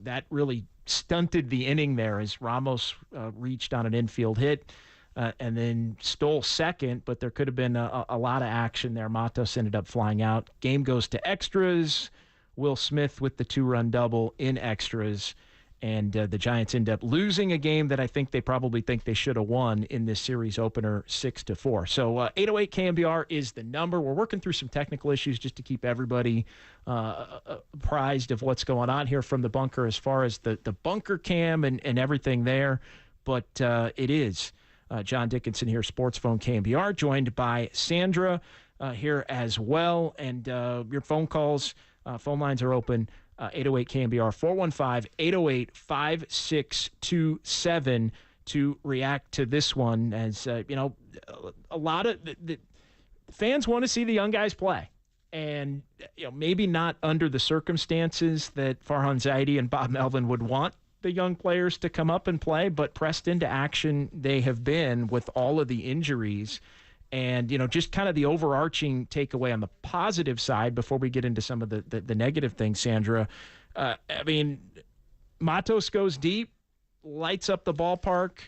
that really stunted the inning there as Ramos reached on an infield hit and then stole second, but there could have been a lot of action there. Matos ended up flying out. Game goes to extras. Will Smith with the 2-run double in extras. And the Giants end up losing a game that I think they probably think they should have won in this series opener 6-4. So 808 KNBR is the number. We're working through some technical issues just to keep everybody apprised of what's going on here from the bunker as far as the bunker cam and everything there. But it is John Dickinson here, Sports Phone KNBR, joined by Sandra here as well. And your phone calls, phone lines are open. 808 KNBR 415-808-5627 to react to this one. As a lot of the fans want to see the young guys play, and maybe not under the circumstances that Farhan Zaidi and Bob Melvin would want the young players to come up and play, but pressed into action they have been with all of the injuries. And, just kind of the overarching takeaway on the positive side before we get into some of the negative things, Sandra. Matos goes deep, lights up the ballpark.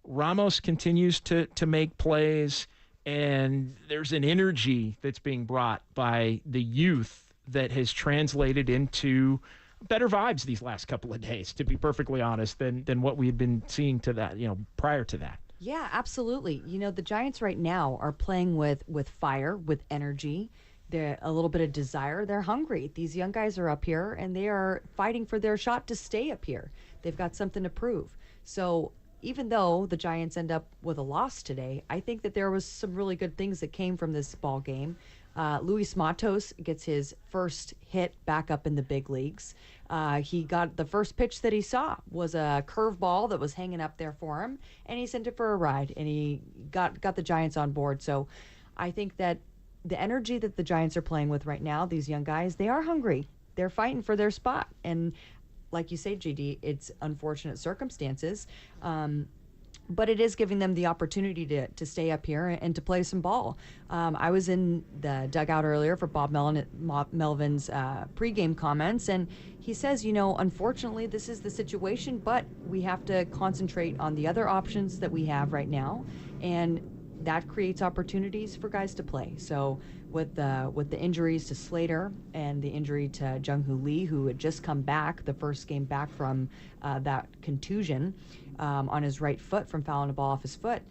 Ramos continues to make plays, and there's an energy that's being brought by the youth that has translated into better vibes these last couple of days, to be perfectly honest, than what we had been seeing to that, prior to that. Yeah, absolutely. The Giants right now are playing with fire, with energy. They're a little bit of desire. They're hungry. These young guys are up here, and they are fighting for their shot to stay up here. They've got something to prove. So even though the Giants end up with a loss today, I think that there was some really good things that came from this ball game. Luis Matos gets his first hit back up in the big leagues. He got the first pitch that he saw was a curveball that was hanging up there for him, and he sent it for a ride, and he got the Giants on board. So I think that the energy that the Giants are playing with right now, these young guys, they are hungry. They're fighting for their spot. And like you say, JD, it's unfortunate circumstances. But it is giving them the opportunity to stay up here and to play some ball. I was in the dugout earlier for Bob Melvin's pregame comments, and he says, unfortunately, this is the situation, but we have to concentrate on the other options that we have right now, and that creates opportunities for guys to play. So with the injuries to Slater and the injury to Jung-Hoo Lee, who had just come back, the first game back from that contusion on his right foot from fouling a ball off his foot,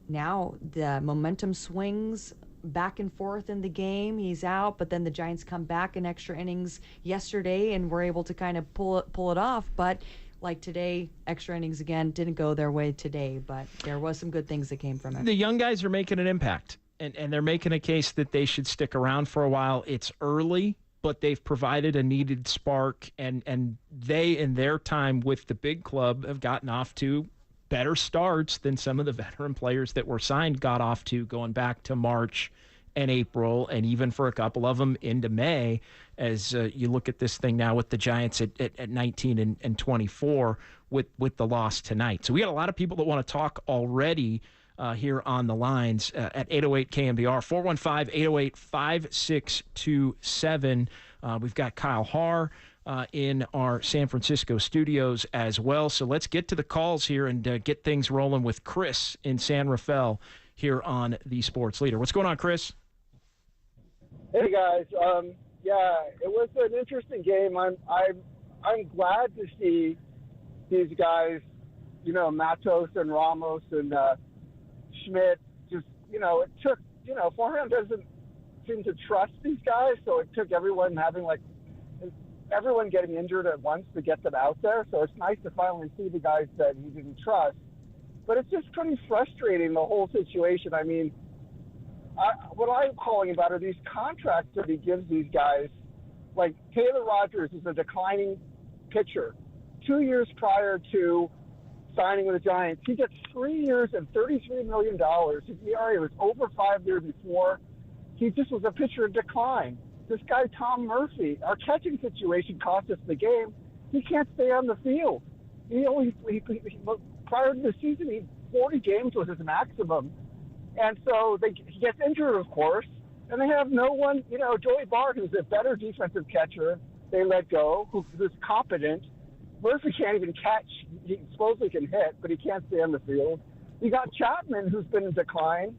now the momentum swings back and forth in the game. He's out, but then the Giants come back in extra innings yesterday and were able to kind of pull it off. But like today, extra innings again didn't go their way today, but there was some good things that came from it. The young guys are making an impact, and they're making a case that they should stick around for a while. It's early, but they've provided a needed spark, and they, in their time with the big club, have gotten off to better starts than some of the veteran players that were signed got off to going back to March and April, and even for a couple of them into May, as you look at this thing now with the Giants at 19 and 24 with the loss tonight. So we got a lot of people that want to talk already here on the lines at 808 KNBR, 415-808-5627. We've got Kyle Haar in our San Francisco studios as well. So let's get to the calls here and get things rolling with Chris in San Rafael here on The Sports Leader. What's going on, Chris? Hey, guys. Yeah, it was an interesting game. I'm glad to see these guys, Matos and Ramos and Schmidt, just, it took, Farhan doesn't seem to trust these guys, so it took everyone getting injured at once to get them out there. So it's nice to finally see the guys that he didn't trust. But it's just pretty frustrating, the whole situation. I mean, what I'm calling about are these contracts that he gives these guys. Like Taylor Rogers is a declining pitcher. 2 years prior to signing with the Giants, he gets 3 years and $33 million. His ERA was over 5 years before. He just was a pitcher in decline. This guy, Tom Murphy, our catching situation cost us the game. He can't stay on the field. Prior to the season, 40 games was his maximum. And so he gets injured, of course, and they have no one, Joey Bart, who's a better defensive catcher, they let go, who's competent. Murphy can't even catch. He supposedly can hit, but he can't stay on the field. You got Chapman, who's been in decline,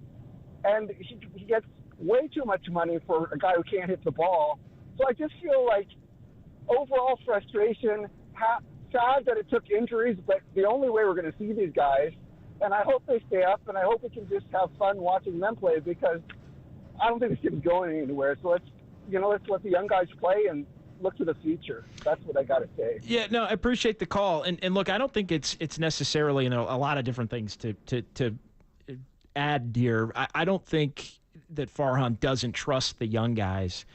and he gets way too much money for a guy who can't hit the ball. So I just feel like overall frustration, sad that it took injuries, but the only way we're going to see these guys, and I hope they stay up, and I hope we can just have fun watching them play, because I don't think this team's going anywhere. So let's let the young guys play and look to the future. That's what I got to say. Yeah, no, I appreciate the call. And look, I don't think it's necessarily, a lot of different things to add here. I don't think that Farhan doesn't trust the young guys.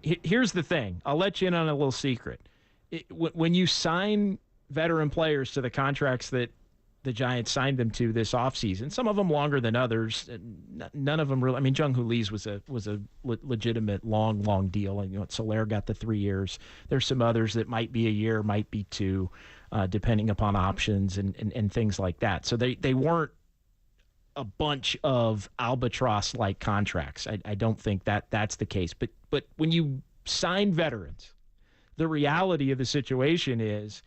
Here's the thing. I'll let you in on a little secret. When you sign veteran players to the contracts that the Giants signed them to this offseason, some of them longer than others, none of them really. I mean, Jung Hoo Lee's was a legitimate long deal, and Soler got the 3 years. There's some others that might be a year, might be 2, depending upon options and things like that. So they weren't a bunch of albatross-like contracts. I don't think that's the case. But when you sign veterans, the reality of the situation is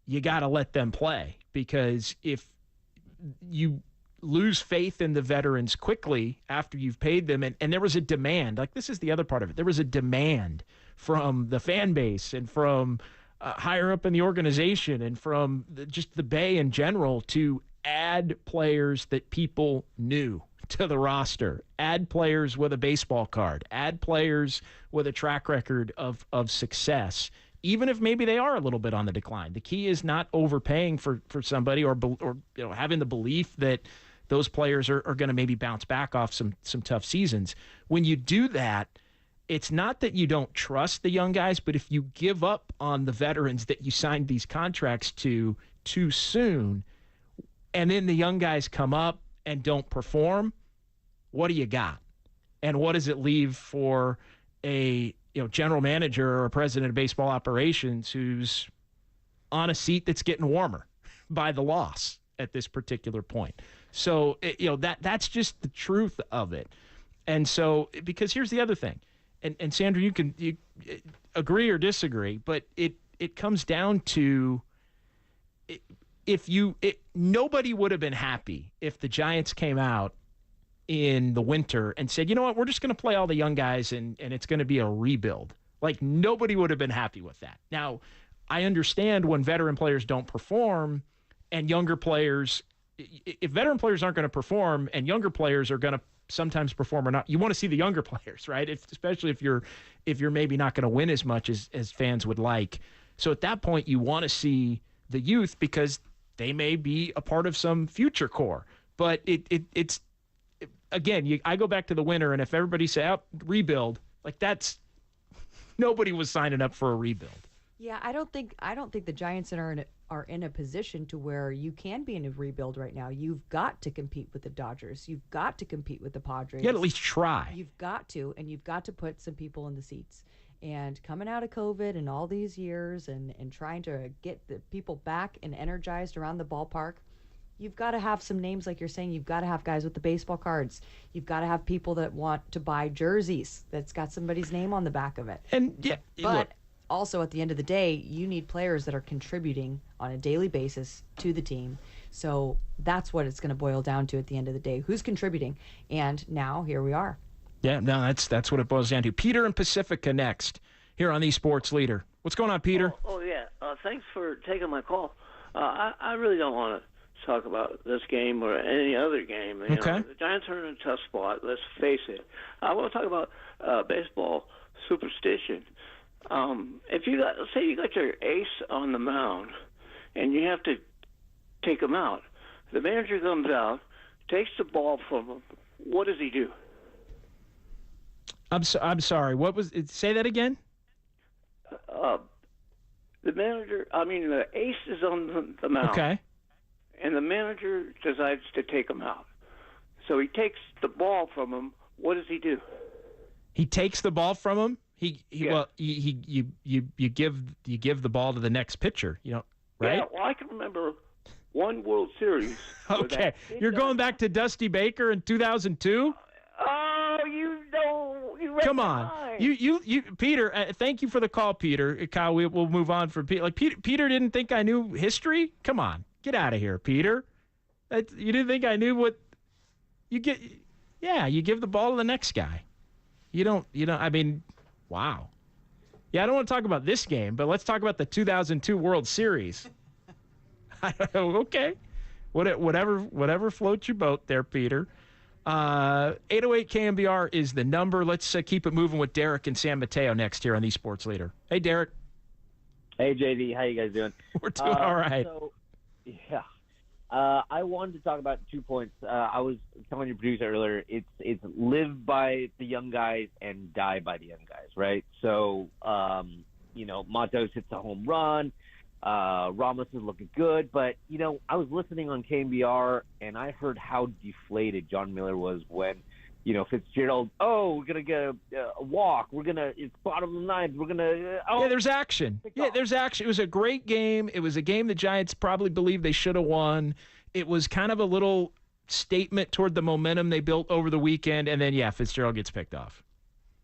you got to let them play, because if you lose faith in the veterans quickly after you've paid them, and there was a demand, like this is the other part of it, there was a demand from the fan base and from higher up in the organization and from just the Bay in general to add players that people knew to the roster, add players with a baseball card, add players with a track record of success, even if maybe they are a little bit on the decline. The key is not overpaying for somebody or having the belief that those players are going to maybe bounce back off some tough seasons. When you do that, it's not that you don't trust the young guys, but if you give up on the veterans that you signed these contracts to too soon, and then the young guys come up and don't perform, what do you got? And what does it leave for a general manager or a president of baseball operations who's on a seat that's getting warmer by the loss at this particular point? So, that's just the truth of it. And so, because here's the other thing, and Sandra, you agree or disagree, but it comes down to nobody would have been happy if the Giants came out in the winter and said, you know what, we're just going to play all the young guys and it's going to be a rebuild. Like, nobody would have been happy with that. Now, I understand when veteran players don't perform and younger players, if veteran players aren't going to perform and younger players are going to sometimes perform or not, you want to see the younger players, right? Especially if you're maybe not going to win as much as fans would like. So at that point, you want to see the youth because they may be a part of some future core. But it's again, I go back to the winter, and if everybody say, rebuild, like that's nobody was signing up for a rebuild. Yeah, I don't think the Giants are in a position to where you can be in a rebuild right now. You've got to compete with the Dodgers. You've got to compete with the Padres. You got to at least try. You've got to, and you've got to put some people in the seats. And coming out of COVID and all these years and trying to get the people back and energized around the ballpark, you've got to have some names, like you're saying. You've got to have guys with the baseball cards. You've got to have people that want to buy jerseys that's got somebody's name on the back of it. And yeah, but look, also at the end of the day, you need players that are contributing on a daily basis to the team. So that's what it's going to boil down to at the end of the day. Who's contributing? And now here we are. Yeah, no, that's what it boils down to. Peter in Pacifica next here on the Sports Leader. What's going on, Peter? Oh yeah. Thanks for taking my call. I really don't want to talk about this game or any other game. Okay. The Giants are in a tough spot. Let's face it. I want to talk about baseball superstition. If you got your ace on the mound and you have to take him out, the manager comes out, takes the ball from him. What does he do? I'm sorry. What was it? Say that again. The ace is on the mound. Okay. And the manager decides to take him out. So he takes the ball from him. What does he do? He takes the ball from him. Yeah. Well, you give the ball to the next pitcher. Right? Yeah. Well, I can remember one World Series. Okay. You're going back to Dusty Baker in 2002. Oh, you come on. You, Peter. Thank you for the call, Peter. Kyle, we'll move on from Peter. Like Peter didn't think I knew history. Come on, get out of here, Peter. You didn't think I knew what you get. Yeah, you give the ball to the next guy. You don't. I mean, wow. Yeah, I don't want to talk about this game, but let's talk about the 2002 World Series. Okay. Whatever floats your boat there, Peter. 808 KNBR is the number. Let's keep it moving with Derek and San Mateo next here on the Sports Leader. Hey, Derek. Hey, JD. How you guys doing? We're doing all right. I wanted to talk about 2 points. I was telling your producer earlier, it's live by the young guys and die by the young guys, right? So, Matos hits a home run. Ramos is looking good. But, I was listening on KNBR, and I heard how deflated John Miller was when, Fitzgerald, we're going to get a walk. It's bottom of the ninth. We're going to yeah, there's action. Yeah, there's action. It was a great game. It was a game the Giants probably believed they should have won. It was kind of a little statement toward the momentum they built over the weekend, and then, Fitzgerald gets picked off.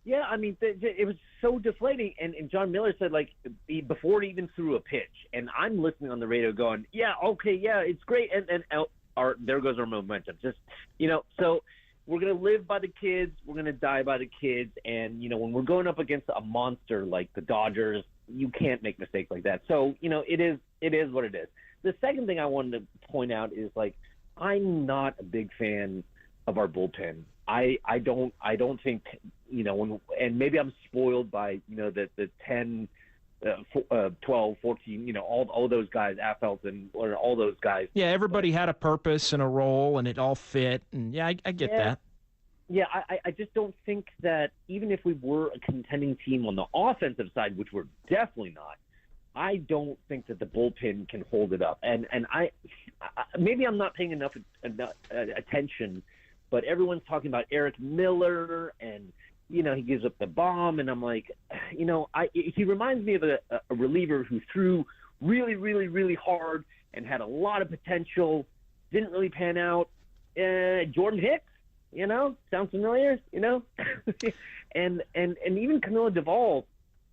Yeah, I mean, it was so deflating. And John Miller said, before he even threw a pitch, and I'm listening on the radio going, it's great. And there goes our momentum. So we're going to live by the kids. We're going to die by the kids. And, when we're going up against a monster like the Dodgers, you can't make mistakes like that. So, it is what it is. The second thing I wanted to point out is, I'm not a big fan of our bullpen. I don't think, and maybe I'm spoiled by, the 10, 12, 14, all those guys, Affelton, or all those guys. Yeah, everybody had a purpose and a role, and it all fit. And, I get that. Yeah, I just don't think that even if we were a contending team on the offensive side, which we're definitely not, I don't think that the bullpen can hold it up. And I maybe I'm not paying enough attention, but everyone's talking about Eric Miller and, he gives up the bomb. And I'm like, he reminds me of a reliever who threw really, really, really hard and had a lot of potential, didn't really pan out. Jordan Hicks, sounds familiar, and even Camilo Duvall,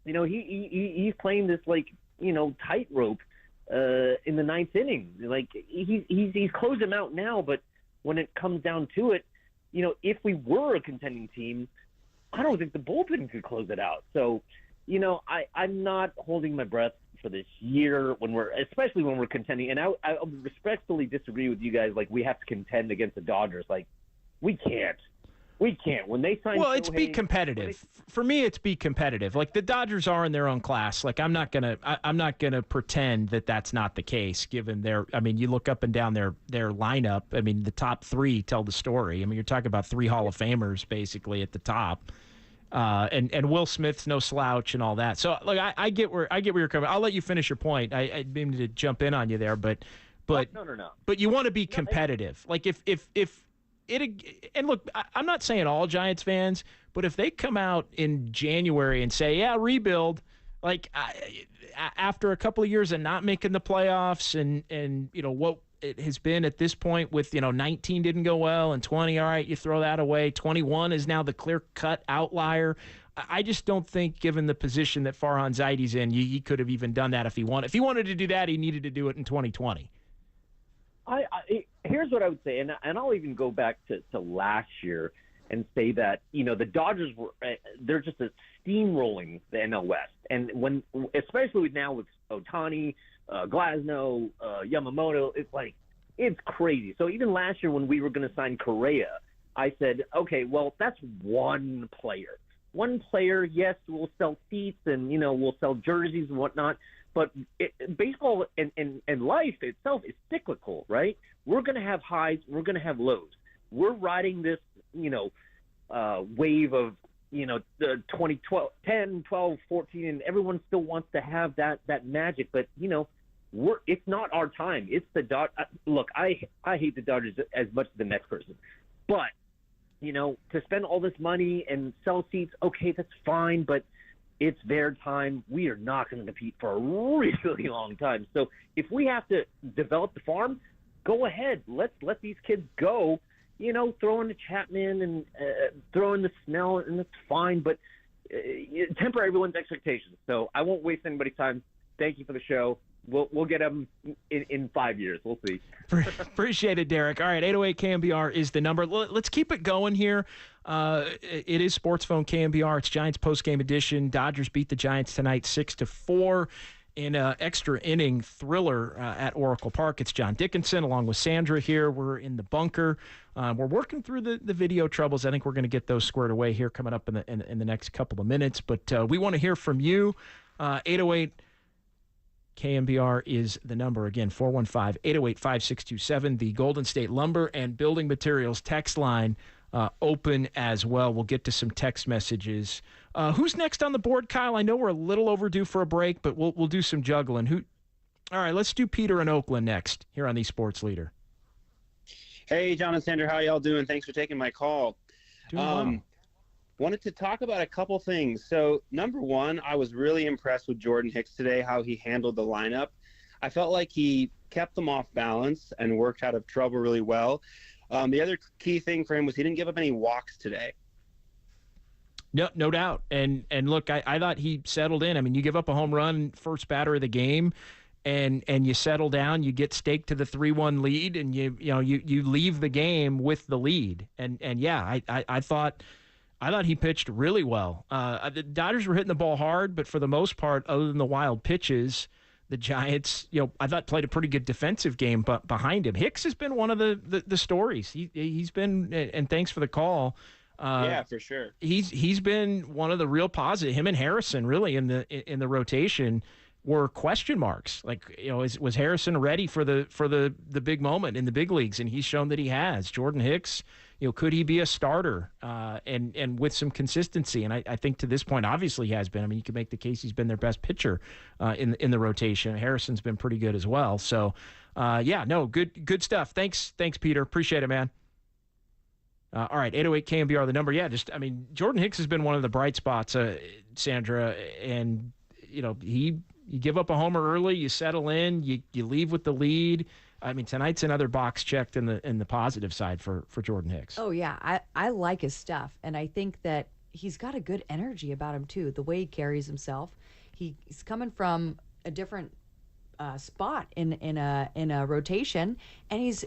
he's playing this tightrope in the ninth inning. He's closed him out now, but when it comes down to it, if we were a contending team, I don't think the bullpen could close it out. So, I'm not holding my breath for this year especially when we're contending. And I respectfully disagree with you guys. We have to contend against the Dodgers. We can't. When they sign, it's be competitive. For me, it's be competitive. The Dodgers are in their own class. I'm not gonna pretend that that's not the case. Given you look up and down their lineup. The top three tell the story. You're talking about 3 Hall of Famers basically at the top, and Will Smith's no slouch and all that. So I get where you're coming. I'll let you finish your point. I didn't mean to jump in on you there, but no. But you want to be competitive. And look, I'm not saying all Giants fans, but if they come out in January and say, rebuild, after a couple of years of not making the playoffs and what it has been at this point with, 19 didn't go well and 20, all right, you throw that away. 21 is now the clear-cut outlier. I just don't think, given the position that Farhan Zaidi's in, he could have even done that if he wanted. If he wanted to do that, he needed to do it in 2020. Here's what I would say, and I'll even go back to last year and say that, the Dodgers they're just steamrolling the NL West. And especially now with Ohtani, Glasnow, Yamamoto, it's crazy. So even last year when we were going to sign Correa, I said, okay, well, that's one player. One player, yes, we'll sell seats and, we'll sell jerseys and whatnot. But baseball and life itself is cyclical, right? We're going to have highs. We're going to have lows. We're riding this, wave of, the 2012, 10, 12, 14, and everyone still wants to have that magic. But, it's not our time. It's the Dodgers. Look, I hate the Dodgers as much as the next person. But, to spend all this money and sell seats, okay, that's fine. But it's their time. We are not going to compete for a really long time. So if we have to develop the farm, go ahead. Let's let these kids go throw in the Chapman and throw in the Snell, and that's fine, but temper everyone's expectations. So I won't waste anybody's time. Thank you for the show. We'll get them in 5 years. We'll see. Appreciate it, Derek. All right, 808 KNBR is the number. Let's keep it going here. It is Sports Phone KNBR. It's Giants postgame edition. Dodgers beat the Giants tonight 6-4 in an extra inning thriller at Oracle Park. It's John Dickinson along with Sandra here. We're in the bunker. We're working through the video troubles. I think we're going to get those squared away here coming up in the next couple of minutes. But we want to hear from you. 808 KNBR is the number. Again, 415-808-5627. The Golden State Lumber and Building Materials text line open as well. We'll get to some text messages. Who's next on the board, Kyle? I know we're a little overdue for a break, but we'll do some juggling. All right, let's do Peter in Oakland next here on the Sports Leader. Hey, John and Sandra, how y'all doing? Thanks for taking my call. Doing well. Wanted to talk about a couple things. So, number one, I was really impressed with Jordan Hicks today, how he handled the lineup. I felt like he kept them off balance and worked out of trouble really well. The other key thing for him was he didn't give up any walks today. No doubt. And look, I thought he settled in. I mean, you give up a home run first batter of the game, and you settle down, you get staked to the 3-1 lead, and you leave the game with the lead. And yeah, I thought he pitched really well. The Dodgers were hitting the ball hard, but for the most part, other than the wild pitches, the Giants, I thought played a pretty good defensive game. But behind him, Hicks has been one of the stories. He's been, and thanks for the call. Yeah, for sure. He's been one of the real positive. Him and Harrison really in the rotation were question marks. Like, was Harrison ready for the big moment in the big leagues? And he's shown that he has. Jordan Hicks, could he be a starter and with some consistency? And I think to this point, obviously he has been. I mean, you could make the case he's been their best pitcher in the rotation. Harrison's been pretty good as well. So, good stuff. Thanks, Peter. Appreciate it, man. All right, 808 KNBR, the number. Yeah, Jordan Hicks has been one of the bright spots, Sandra. And, you give up a homer early, you settle in, you leave with the lead. I mean, tonight's another box checked in the positive side for Jordan Hicks. Oh, yeah. I like his stuff. And I think that he's got a good energy about him, too, the way he carries himself. He's coming from a different spot in a rotation, and he's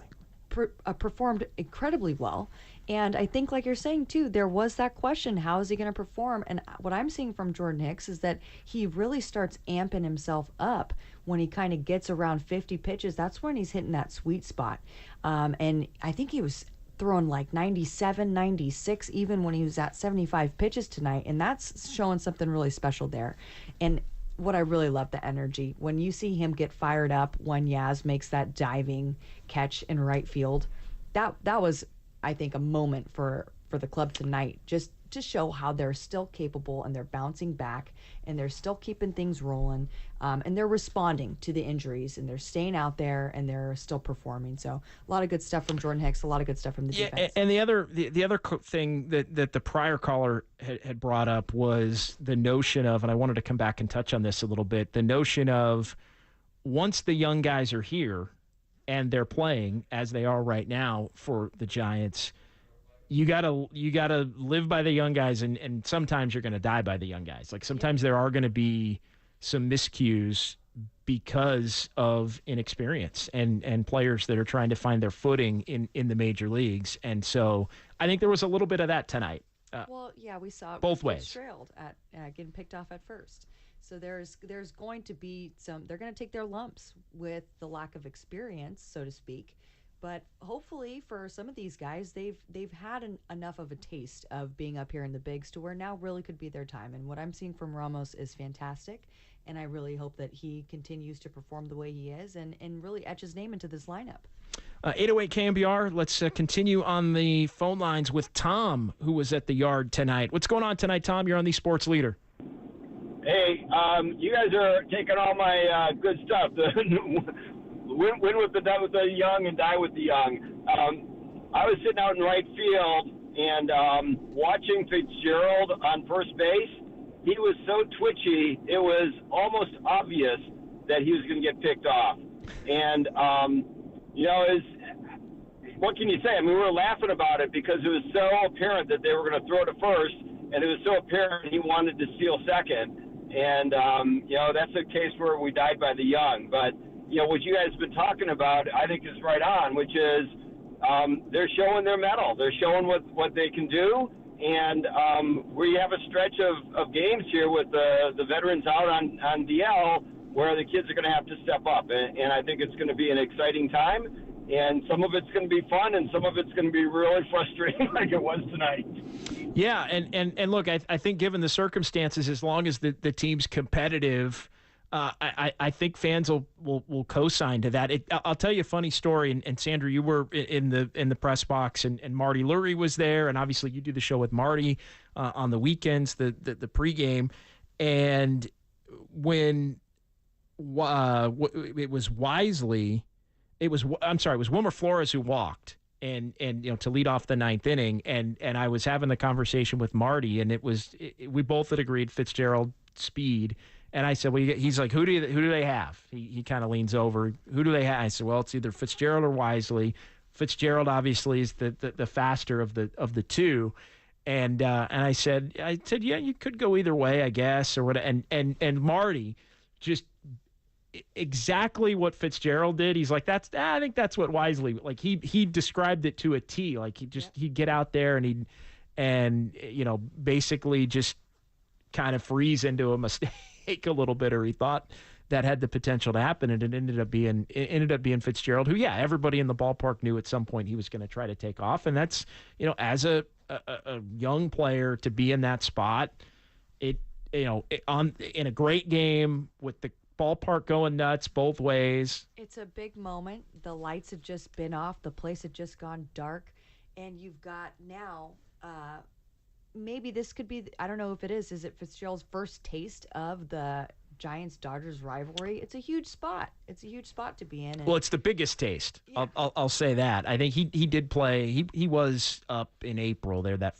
performed incredibly well. And I think, like you're saying, too, there was that question, how is he going to perform? And what I'm seeing from Jordan Hicks is that he really starts amping himself up when he kind of gets around 50 pitches. That's when he's hitting that sweet spot. And I think he was throwing like 97, 96, even when he was at 75 pitches tonight. And that's showing something really special there. And what I really love, the energy. When you see him get fired up when Yaz makes that diving catch in right field, that was, I think, a moment for the club tonight, just to show how they're still capable and they're bouncing back and they're still keeping things rolling, and they're responding to the injuries and they're staying out there and they're still performing. So a lot of good stuff from Jordan Hicks, a lot of good stuff from the defense. And the other thing that the prior caller had brought up was the notion of, and I wanted to come back and touch on this a little bit, the notion of once the young guys are here and they're playing as they are right now for the Giants, you gotta live by the young guys, and sometimes you're gonna die by the young guys. Like sometimes there are gonna be some miscues because of inexperience and players that are trying to find their footing in the major leagues. And so I think there was a little bit of that tonight. We saw it both ways. Trailed at getting picked off at first. So there's going to be they're going to take their lumps with the lack of experience, so to speak. But hopefully for some of these guys, they've had enough of a taste of being up here in the bigs to where now really could be their time. And what I'm seeing from Ramos is fantastic. And I really hope that he continues to perform the way he is and really etch his name into this lineup. 808 KNBR, let's continue on the phone lines with Tom, who was at the Yard tonight. What's going on tonight, Tom? You're on the Sports Leader. Hey, you guys are taking all my good stuff. Win with the young and die with the young. I was sitting out in right field and watching Fitzgerald on first base. He was so twitchy, it was almost obvious that he was going to get picked off. And, what can you say? I mean, we were laughing about it because it was so apparent that they were going to throw to first, and it was so apparent he wanted to steal second. And, that's a case where we died by the young. But, what you guys have been talking about, I think is right on, which is they're showing their mettle. They're showing what they can do. And we have a stretch of games here with the veterans out on DL where the kids are going to have to step up. And I think it's going to be an exciting time. And some of it's going to be fun, and some of it's going to be really frustrating like it was tonight. Yeah, and look, I think given the circumstances, as long as the team's competitive, I think fans will co-sign to that. I'll tell you a funny story, and Sandra, you were in the press box, and Marty Lurie was there, and obviously you do the show with Marty on the weekends, the pregame, and when it was Wisely. It was Wilmer Flores who walked and to lead off the ninth inning, and I was having the conversation with Marty, and we both had agreed Fitzgerald speed, and I said, well, he's like, who do they have? He kind of leans over, who do they have? I said, well, it's either Fitzgerald or Wisely. Fitzgerald obviously is the faster of the two, and I said, yeah, you could go either way, I guess, or what, and Marty just exactly what Fitzgerald did. He's like, I think that's what Wisely, like he described it to a T. Like he'd get out there and basically just kind of freeze into a mistake a little bit, or he thought that had the potential to happen, and it ended up being Fitzgerald, who, yeah, everybody in the ballpark knew at some point he was going to try to take off. And that's, as a young player to be in that spot, in a great game with the ballpark going nuts both ways. It's a big moment. The lights had just been off. The place had just gone dark. And you've got now, maybe this could be, I don't know if it is it Fitzgerald's first taste of the Giants-Dodgers rivalry? It's a huge spot. It's a huge spot to be in. Well, it's the biggest taste. Yeah. I'll say that. I think he did play. He was up in April there, on that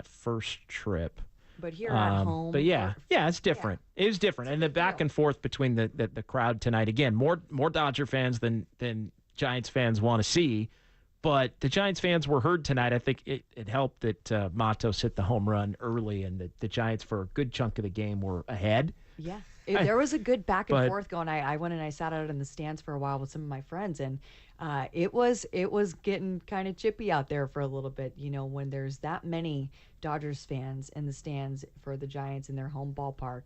first trip. But here at home. But it's different. Yeah. It is different. And the back and forth between the crowd tonight, again, more Dodger fans than Giants fans want to see. But the Giants fans were heard tonight. I think it helped that Matos hit the home run early, and the Giants, for a good chunk of the game, were ahead. Yeah. There was a good back and forth going. I went and I sat out in the stands for a while with some of my friends, and it was getting kind of chippy out there for a little bit. When there's that many Dodgers fans in the stands for the Giants in their home ballpark,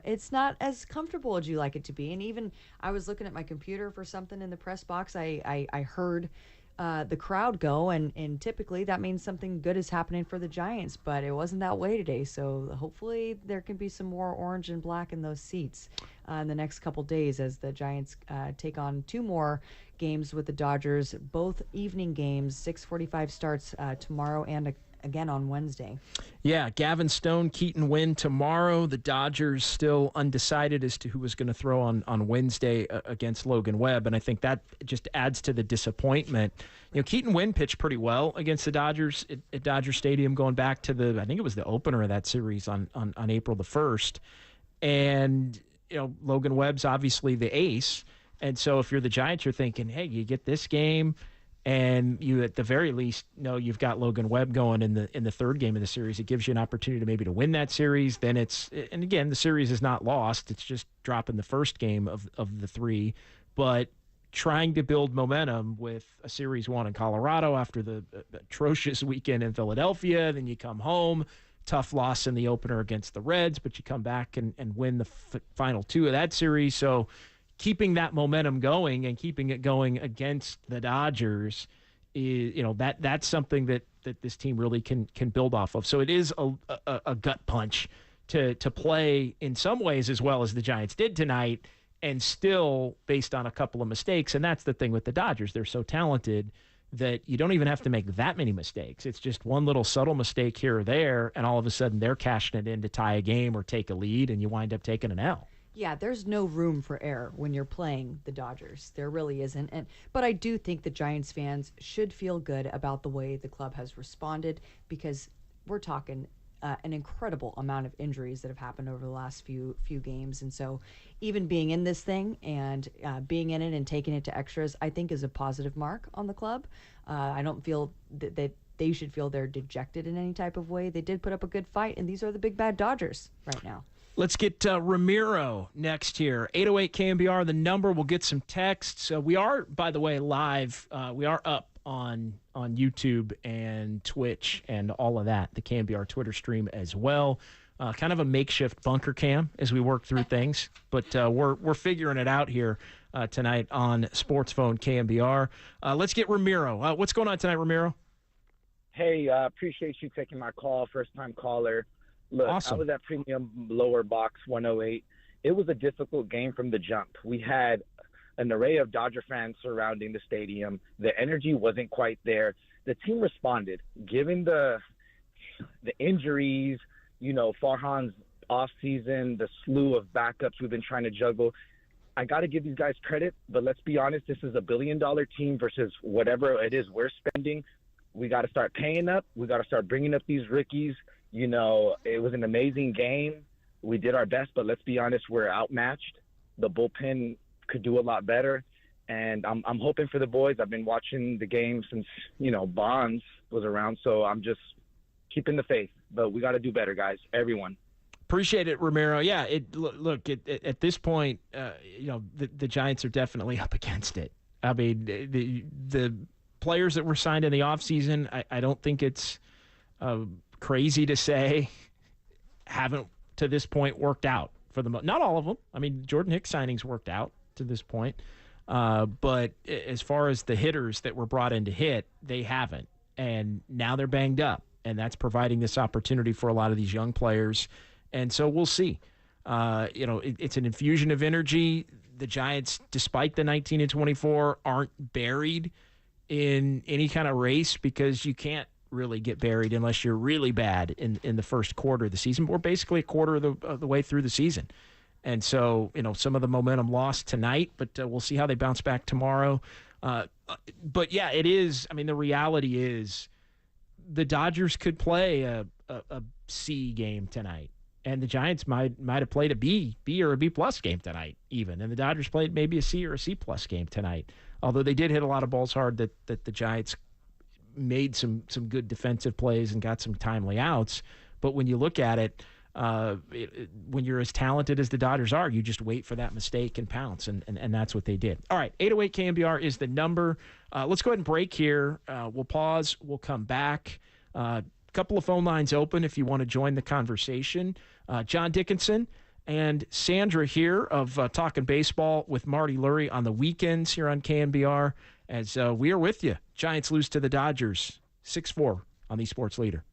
it's not as comfortable as you like it to be. And even I was looking at my computer for something in the press box. I heard the crowd go, and typically that means something good is happening for the Giants, but it wasn't that way today. So hopefully there can be some more orange and black in those seats in the next couple days as the Giants take on two more games with the Dodgers, both evening games, 6:45 starts tomorrow and again on Wednesday. Yeah, Gavin Stone, Keaton Wynn tomorrow. The Dodgers still undecided as to who was going to throw on Wednesday against Logan Webb, and I think that just adds to the disappointment. Keaton Wynn pitched pretty well against the Dodgers at Dodger Stadium going back to I think it was the opener of that series on April the 1st. And, Logan Webb's obviously the ace. And so if you're the Giants, you're thinking, hey, you get this game, and you at the very least know you've got Logan Webb going in the third game of the series. It gives you an opportunity to win that series. Then and again, the series is not lost. It's just dropping the first game of the three, but trying to build momentum with a series one in Colorado after the atrocious weekend in Philadelphia. Then you come home, tough loss in the opener against the Reds, but you come back and win the final two of that series. So keeping that momentum going and keeping it going against the Dodgers is, that's something that this team really can build off of. So it is a gut punch to play in some ways as well as the Giants did tonight, and still based on a couple of mistakes. And that's the thing with the Dodgers. They're so talented that you don't even have to make that many mistakes. It's just one little subtle mistake here or there, and all of a sudden they're cashing it in to tie a game or take a lead, and you wind up taking an L. Yeah, there's no room for error when you're playing the Dodgers. There really isn't. But I do think the Giants fans should feel good about the way the club has responded, because we're talking an incredible amount of injuries that have happened over the last few games. And so even being in this thing and being in it and taking it to extras, I think is a positive mark on the club. I don't feel that they should feel they're dejected in any type of way. They did put up a good fight, and these are the big bad Dodgers right now. Let's get Ramiro next here. 808 KNBR, the number. We'll get some texts. We are, by the way, live. We are up on YouTube and Twitch and all of that, the KNBR Twitter stream as well. Kind of a makeshift bunker cam as we work through things, but we're figuring it out here tonight on Sports Phone KNBR. Let's get Ramiro. What's going on tonight, Ramiro? Hey, appreciate you taking my call. First-time caller. Look, Awesome. I was at Premium Lower Box 108. It was a difficult game from the jump. We had an array of Dodger fans surrounding the stadium. The energy wasn't quite there. The team responded. Given the injuries, Farhan's offseason, the slew of backups we've been trying to juggle, I got to give these guys credit, but let's be honest, this is a billion-dollar team versus whatever it is we're spending. We got to start paying up. We got to start bringing up these rookies. It was an amazing game. We did our best, but let's be honest, we're outmatched. The bullpen could do a lot better, and I'm hoping for the boys. I've been watching the game since, Bonds was around, so I'm just keeping the faith. But we got to do better, guys, everyone. Appreciate it, Ramiro. Yeah, look, at this point, the Giants are definitely up against it. I mean, the players that were signed in the offseason, I don't think it's crazy to say haven't to this point worked out for the not all of them. I mean, Jordan Hicks signings worked out to this point, but as far as the hitters that were brought in to hit, they haven't, and now they're banged up, and that's providing this opportunity for a lot of these young players, and so we'll see. It's an infusion of energy. The Giants, despite the 19-24, aren't buried in any kind of race because you can't really get buried unless you're really bad in the first quarter of the season. We're basically a quarter of the way through the season. And so, some of the momentum lost tonight, but we'll see how they bounce back tomorrow. But yeah, it is. I mean, the reality is the Dodgers could play a C game tonight, and the Giants might have played a B or a B plus game tonight even. And the Dodgers played maybe a C or a C plus game tonight. Although they did hit a lot of balls hard that the Giants made some good defensive plays and got some timely outs. But when you look at it, when you're as talented as the Dodgers are, you just wait for that mistake and pounce, and that's what they did. All right, 808 KNBR is the number. Let's go ahead and break here. We'll pause. We'll come back. A couple of phone lines open if you want to join the conversation. John Dickinson and Sandra here of Talking Baseball with Marty Lurie on the weekends here on KNBR as we are with you. Giants lose to the Dodgers 6-4 on the Sports Leader.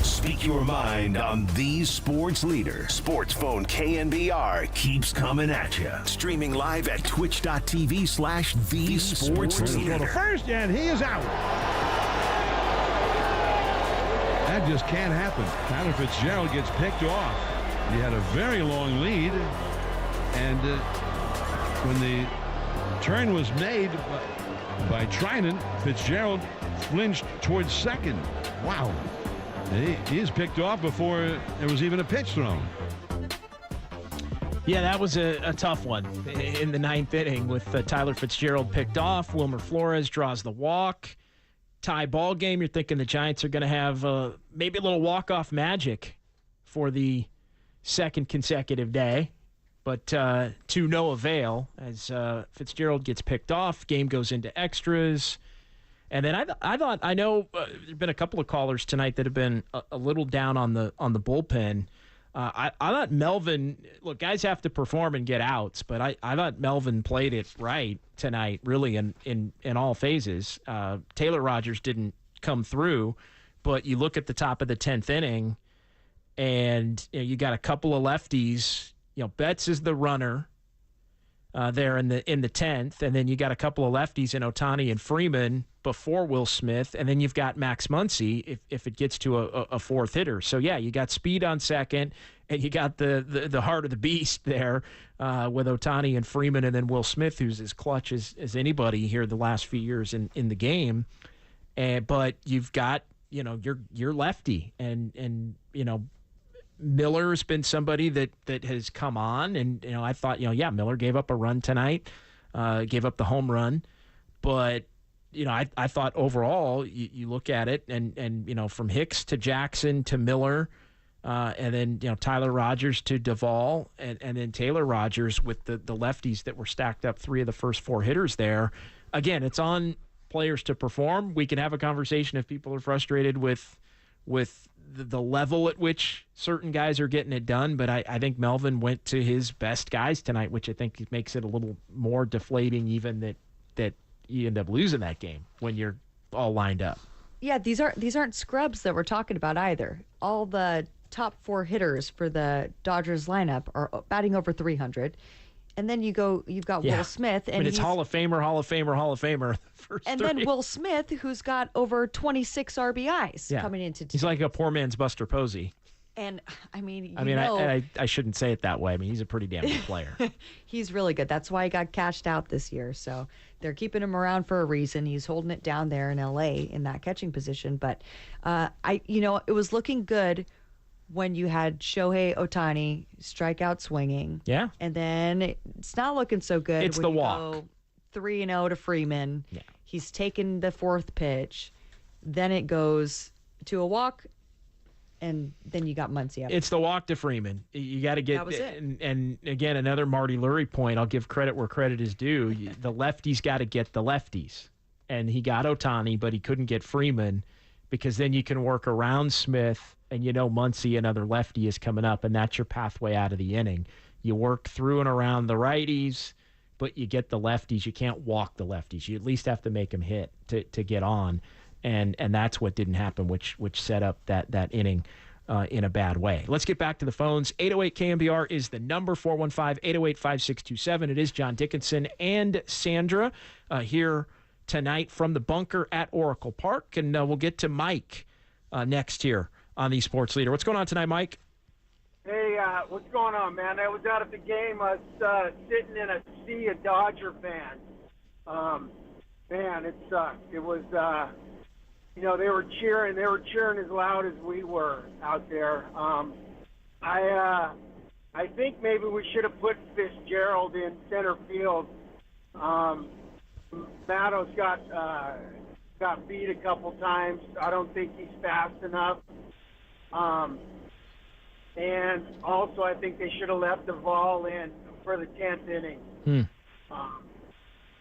Speak your mind on the sports leader. Sports Phone KNBR keeps coming at you. Streaming live at twitch.tv/the sports leader. The first, and he is out. That just can't happen. Tyler Fitzgerald gets picked off. He had a very long lead, and when the turn was made by Trinan, Fitzgerald flinched towards second. Wow. He is picked off before there was even a pitch thrown. Yeah, that was a tough one in the ninth inning with Tyler Fitzgerald picked off. Wilmer Flores draws the walk. Tie ball game. You're thinking the Giants are going to have maybe a little walk-off magic for the second consecutive day, but to no avail as Fitzgerald gets picked off. Game goes into extras. And then I know there've been a couple of callers tonight that have been a little down on the bullpen. I thought Melvin, look, guys have to perform and get outs, but I thought Melvin played it right tonight, really in all phases. Taylor Rogers didn't come through, but you look at the top of the 10th inning, and you got a couple of lefties. Betts is the runner there in the 10th, and then you got a couple of lefties in Ohtani and Freeman before Will Smith, and then you've got Max Muncy if it gets to a fourth hitter. So yeah, you got speed on second, and you got the heart of the beast there with Ohtani and Freeman, and then Will Smith, who's as clutch as anybody here the last few years in the game. But you've got your lefty, and Miller's been somebody that has come on, and I thought Miller gave up a run tonight, gave up the home run, but I thought overall you look at it and from Hicks to Jackson to Miller, and then Tyler Rogers to Duvall, and then Taylor Rogers with the lefties that were stacked up, three of the first four hitters there. Again, it's on players to perform. We can have a conversation if people are frustrated with the level at which certain guys are getting it done, but I think Melvin went to his best guys tonight, which I think makes it a little more deflating even that you end up losing that game when you're all lined up. Yeah, these aren't scrubs that we're talking about either. All the top four hitters for the Dodgers lineup are batting over 300. And then you've got Will Smith, and it's Hall of Famer. And then Will Smith, who's got over 26 RBIs coming into. He's like a poor man's Buster Posey. And I shouldn't say it that way. I mean, he's a pretty damn good player. He's really good. That's why he got cashed out this year. So they're keeping him around for a reason. He's holding it down there in LA in that catching position. But it was looking good when you had Shohei Ohtani strike out swinging. Yeah. And then it's not looking so good. It's when the you walk. Go 3-0 to Freeman. Yeah. He's taken the fourth pitch. Then it goes to a walk, and then you got Muncy up. It's the walk to Freeman. You got to get. That was it. And again, another Marty Lurie point. I'll give credit where credit is due. The lefties got to get the lefties, and he got Ohtani, but he couldn't get Freeman, because then you can work around Smith, and Muncy, another lefty, is coming up, and that's your pathway out of the inning. You work through and around the righties, but you get the lefties. You can't walk the lefties. You at least have to make them hit to get on, and that's what didn't happen, which set up that inning in a bad way. Let's get back to the phones. 808-KNBR is the number, 415-808-5627. It is John Dickinson and Sandra here tonight from the bunker at Oracle Park, and we'll get to Mike next here on the Sports Leader. What's going on tonight, Mike? Hey, what's going on, man? I was out at the game. I was sitting in a sea of Dodger fans. Man, it sucked. It was, they were cheering. They were cheering as loud as we were out there. I think maybe we should have put Fitzgerald in center field. Matos got beat a couple times. I don't think he's fast enough. And also, I think they should have left Duvall in for the 10th inning.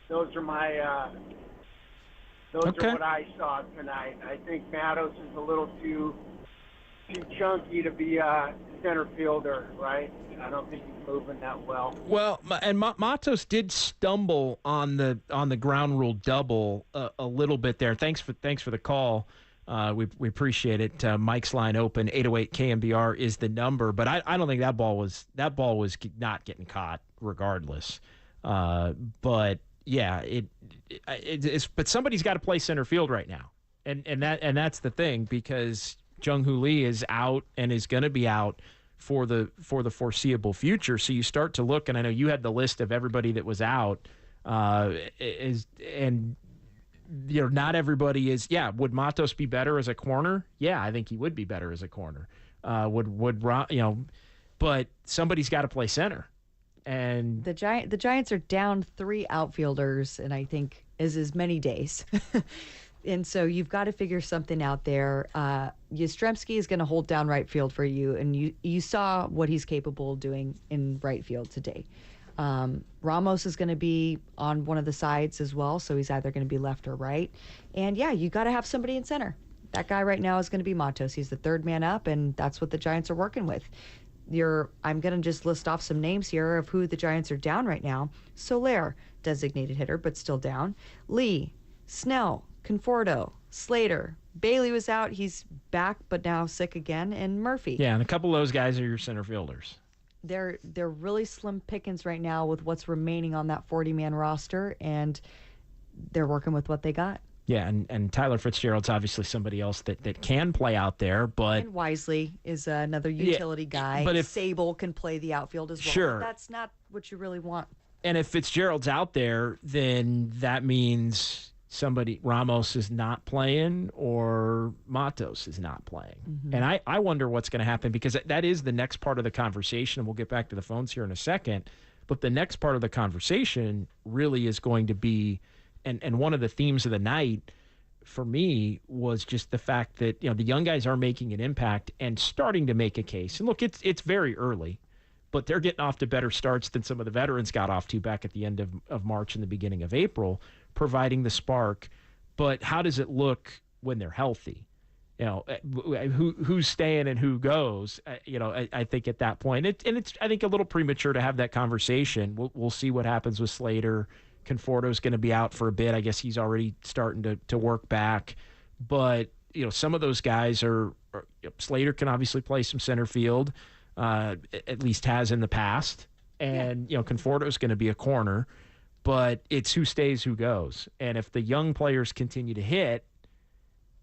Those are my Those Okay. are what I saw tonight. I think Matos is a little too chunky to be a center fielder, right? I don't think he's moving that well. Well, and Matos did stumble on the ground rule double a little bit there. Thanks for the call. We appreciate it. Mike's line open, 808 KNBR is the number, but I don't think that ball was not getting caught regardless. But yeah, it's but somebody's got to play center field right now, and that's the thing, because Jung-Hoo Lee is out and is going to be out for the foreseeable future. So you start to look, and I know you had the list of everybody that was out, and you know, not everybody is. Yeah, would Matos be better as a corner? Yeah, I think he would be better as a corner. But somebody's got to play center. And the Giants are down 3 outfielders, and I think as many days. And so you've got to figure something out there. Yastrzemski is going to hold down right field for you, and you saw what he's capable of doing in right field today. Ramos is going to be on one of the sides as well, so he's either going to be left or right. And yeah, you got to have somebody in center. That guy right now is going to be Matos. He's the third man up, and that's what the Giants are working with. I'm going to just list off some names here of who the Giants are down right now. Soler, designated hitter, but still down. Lee, Snell, Conforto, Slater. Bailey was out. He's back, but now sick again. And Murphy. yeah, and a couple of those guys are your center fielders. They're really slim pickings right now with what's remaining on that 40-man roster, and they're working with what they got. Yeah, and Tyler Fitzgerald's obviously somebody else that can play out there, but And Wisely is another utility guy. but if- Sable can play the outfield as well. Sure. But that's not what you really want. and if Fitzgerald's out there, then that means Ramos is not playing or Matos is not playing. Mm-hmm. And I wonder what's going to happen, because that is the next part of the conversation, and we'll get back to the phones here in a second. But the next part of the conversation really is going to be, and one of the themes of the night for me was just the fact that, you know, the young guys are making an impact and starting to make a case. And look, it's very early, but they're getting off to better starts than some of the veterans got off to back at the end of March and the beginning of April, providing the spark. But how does it look when they're healthy? You know, who's staying and who goes? I think at that point, it's I think a little premature to have that conversation. We'll see what happens with Slater. Conforto's going to be out for a bit. I guess he's already starting to work back. But, you know, some of those guys Slater can obviously play some center field, at least has in the past. And, you know, Conforto's going to be a corner. But it's who stays, who goes. And if the young players continue to hit,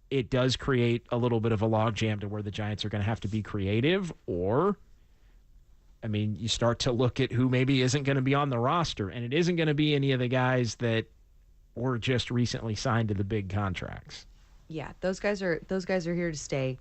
it does create a little bit of a logjam to where the Giants are going to have to be creative, or I mean, you start to look at who maybe isn't going to be on the roster, and it isn't going to be any of the guys that were just recently signed to the big contracts. Yeah, those guys are here to stay.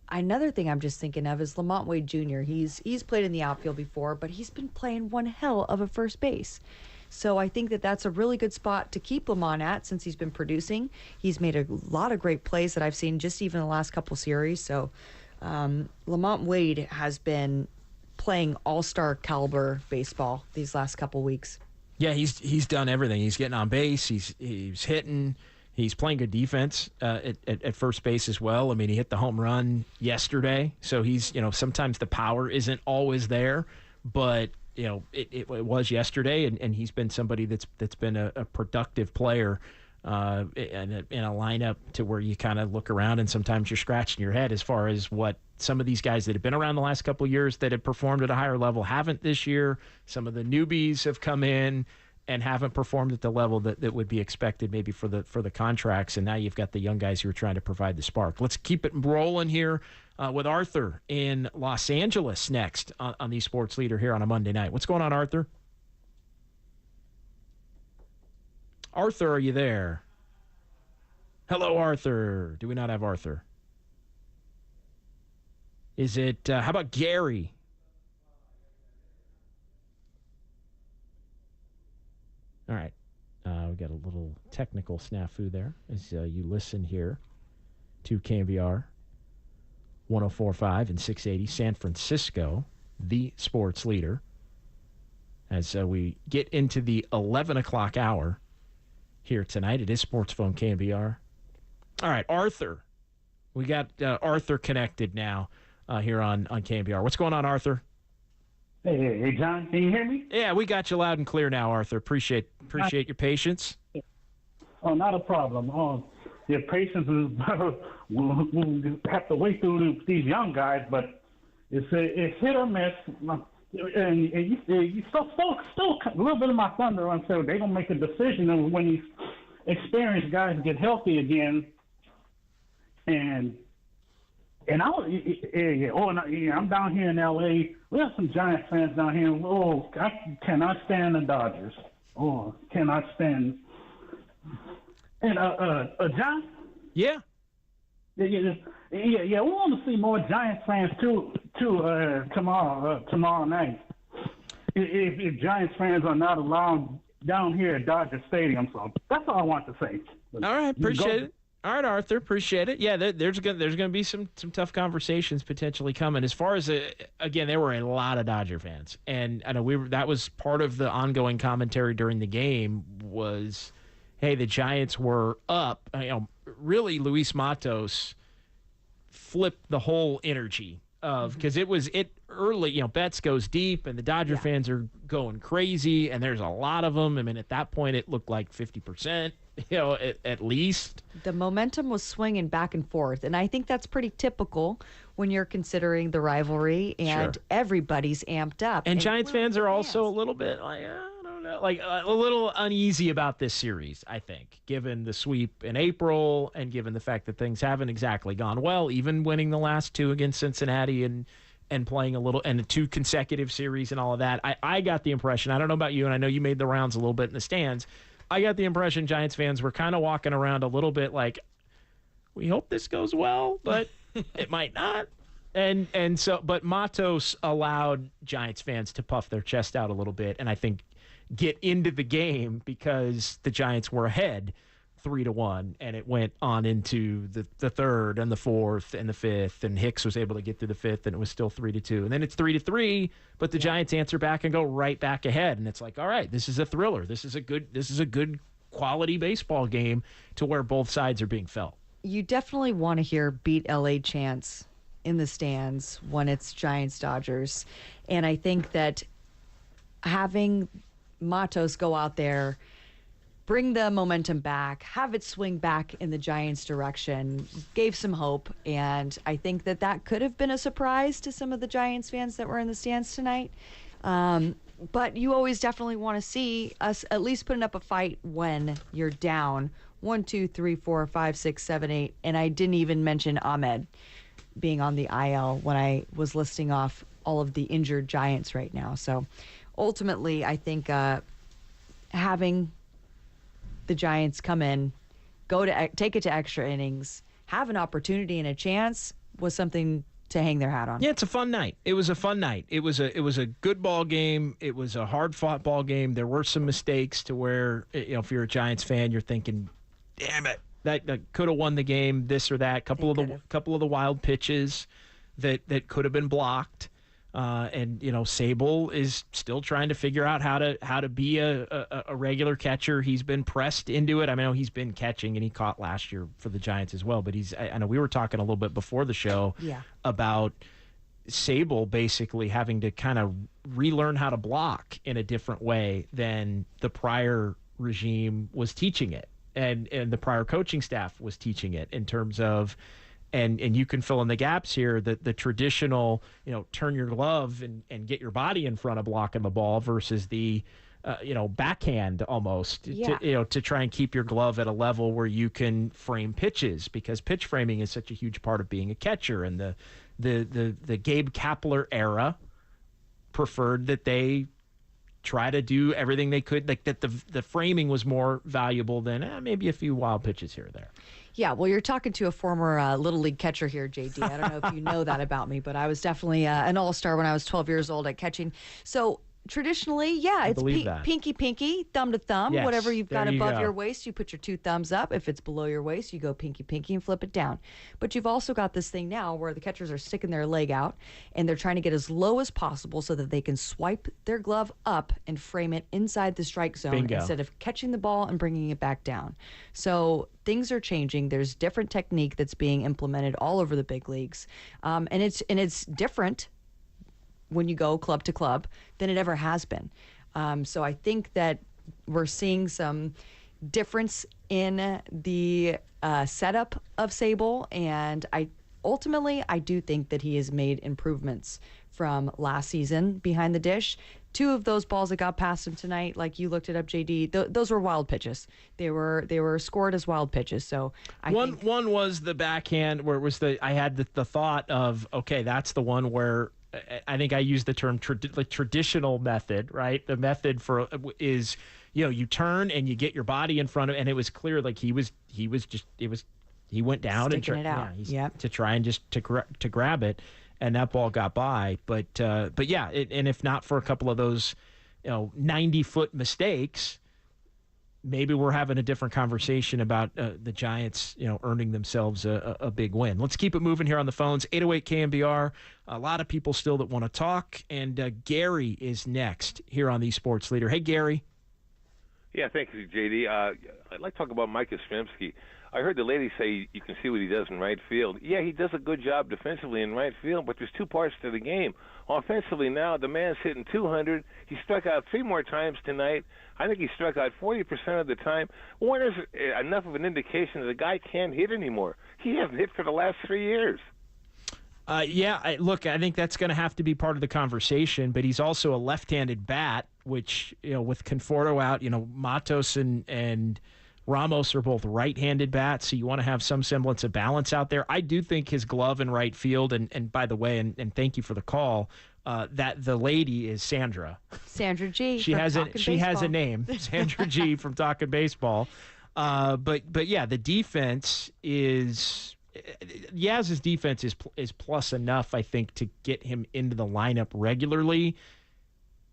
Another thing I'm just thinking of is Lamont Wade Jr. He's played in the outfield before, but he's been playing one hell of a first base. So I think that's a really good spot to keep Lamont at, since he's been producing. He's made a lot of great plays that I've seen just even the last couple series. So Lamont Wade has been playing all-star caliber baseball these last couple weeks. Yeah, he's done everything. He's getting on base. He's hitting. He's playing good defense at first base as well. I mean, he hit the home run yesterday. So he's, you know, sometimes the power isn't always there, but you know, it was yesterday, and he's been somebody that's been a productive player in a lineup to where you kind of look around and sometimes you're scratching your head as far as what some of these guys that have been around the last couple of years that have performed at a higher level haven't this year. Some of the newbies have come in and haven't performed at the level that would be expected maybe for the contracts, and now you've got the young guys who are trying to provide the spark. Let's keep it rolling here with Arthur in Los Angeles next on the Sports Leader here on a Monday night. What's going on, Arthur? Arthur, are you there? Hello, Arthur. Do we not have Arthur? Is it, how about Gary? All right. We got a little technical snafu there as you listen here to KNBR 104.5 and 680 San Francisco, the Sports Leader. As we get into the 11 o'clock hour here tonight. It is Sports Phone KNBR. All right, Arthur. We got Arthur connected now here on KNBR. What's going on, Arthur? Hey, John, can you hear me? Yeah, we got you loud and clear now, Arthur. Appreciate your patience. Oh, not a problem. Your patience is we'll have to wait through these young guys, but it's hit or miss. And you still a little bit of my thunder on, so they don't make a decision, and when these experienced guys get healthy again, and I'm down here in L.A. We have some Giants fans down here. Oh, I cannot stand the Dodgers. Oh, cannot stand. And John. Yeah. Yeah. We want to see more Giants fans too tomorrow night. If Giants fans are not allowed down here at Dodger Stadium, so that's all I want to say. All right, appreciate it. All right, Arthur, appreciate it. Yeah, there's going to be some tough conversations potentially coming. As far as again, there were a lot of Dodger fans, and I know that was part of the ongoing commentary during the game was, hey, the Giants were up. Really, Luis Matos flipped the whole energy of, because it early. Betts goes deep, and the Dodger fans are going crazy, and there's a lot of them. I mean, at that point, it looked like 50%. At least. The momentum was swinging back and forth, and I think that's pretty typical when you're considering the rivalry, and everybody's amped up. And Giants fans are also a little bit like, I don't know, like a little uneasy about this series, I think, given the sweep in April and given the fact that things haven't exactly gone well, even winning the last two against Cincinnati and playing a little, and 2 consecutive series and all of that. I got the impression, I don't know about you, and I know you made the rounds a little bit in the stands, I got the impression Giants fans were kind of walking around a little bit like, we hope this goes well, but it might not. And so, but Matos allowed Giants fans to puff their chest out a little bit, and I think get into the game because the Giants were ahead 3-1, and it went on into the third and the fourth and the fifth, and Hicks was able to get through the fifth, and it was still 3-2, and then it's 3-3, but the Giants answer back and go right back ahead, and it's like, all right, this is a thriller. This is a good quality baseball game to where both sides are being felt. You definitely want to hear beat LA chants in the stands when it's Giants Dodgers, and I think that having Matos go out there, bring the momentum back, have it swing back in the Giants' direction, gave some hope. And I think that could have been a surprise to some of the Giants fans that were in the stands tonight. But you always definitely want to see us at least putting up a fight when you're down 1, 2, 3, 4, 5, 6, 7, 8. And I didn't even mention Ahmed being on the IL when I was listing off all of the injured Giants right now. So ultimately, I think having the Giants come in, take it to extra innings, have an opportunity and a chance was something to hang their hat on. Yeah, it's a fun night. It was a fun night. It was a good ball game. It was a hard-fought ball game. There were some mistakes to where, if you're a Giants fan, you're thinking, damn it, that could have won the game, this or that. Couple of the wild pitches that could have been blocked. And Sable is still trying to figure out how to be a regular catcher. He's been pressed into it. I mean, he's been catching, and he caught last year for the Giants as well. But I know we were talking a little bit before the show about Sable basically having to kind of relearn how to block in a different way than the prior regime was teaching it, and the prior coaching staff was teaching it in terms of. And you can fill in the gaps here, the traditional, turn your glove and get your body in front of blocking the ball versus the, backhand almost to try and keep your glove at a level where you can frame pitches, because pitch framing is such a huge part of being a catcher. And the Gabe Kapler era preferred that they try to do everything they could, like that the framing was more valuable than maybe a few wild pitches here or there. Yeah, well, you're talking to a former Little League catcher here, JD. I don't know if you know that about me, but I was definitely an all-star when I was 12 years old at catching. So Traditionally, yeah, I it's believe that. pinky, thumb to thumb. Yes, Whatever you've got there you above go. your waist, you put your 2 thumbs up. If it's below your waist, you go pinky and flip it down. But you've also got this thing now where the catchers are sticking their leg out and they're trying to get as low as possible so that they can swipe their glove up and frame it inside the strike zone Bingo. instead of catching the ball and bringing it back down. So things are changing. There's different technique that's being implemented all over the big leagues, and it's different when you go club to club than it ever has been. So I think that we're seeing some difference in the setup of Sable, and I do think that he has made improvements from last season behind the dish. 2 of those balls that got past him tonight, like you looked it up, JD, those were wild pitches. They were scored as wild pitches. So One was the backhand where it was I had the thought of, okay, that's the one where I think I used the term traditional method, right? The method is, you turn and you get your body in front of, and it was clear like he went down sticking and it out. to try and just to grab it, and that ball got by. But yeah, and if not for a couple of those, 90-foot mistakes, maybe we're having a different conversation about the Giants, earning themselves a big win. Let's keep it moving here on the phones. 808 KNBR. A lot of people still that want to talk, and Gary is next here on the Sports Leader. Hey, Gary. Yeah, thank you, JD. I'd like to talk about Mike Yastrzemski. I heard the lady say you can see what he does in right field. Yeah, he does a good job defensively in right field, but there's 2 parts to the game. Offensively now, the man's hitting 200. He struck out 3 more times tonight. I think he struck out 40% of the time. When is enough of an indication that the guy can't hit anymore? He hasn't hit for the last 3 years. Look, I think that's going to have to be part of the conversation, but he's also a left-handed bat, which, with Conforto out, Matos and Ramos are both right-handed bats, so you want to have some semblance of balance out there. I do think his glove in right field, and by the way, and thank you for the call, that the lady is Sandra. Sandra G. She has a name, Sandra G. from Talking Baseball. But yeah, the defense is. Yaz's defense is plus enough, I think, to get him into the lineup regularly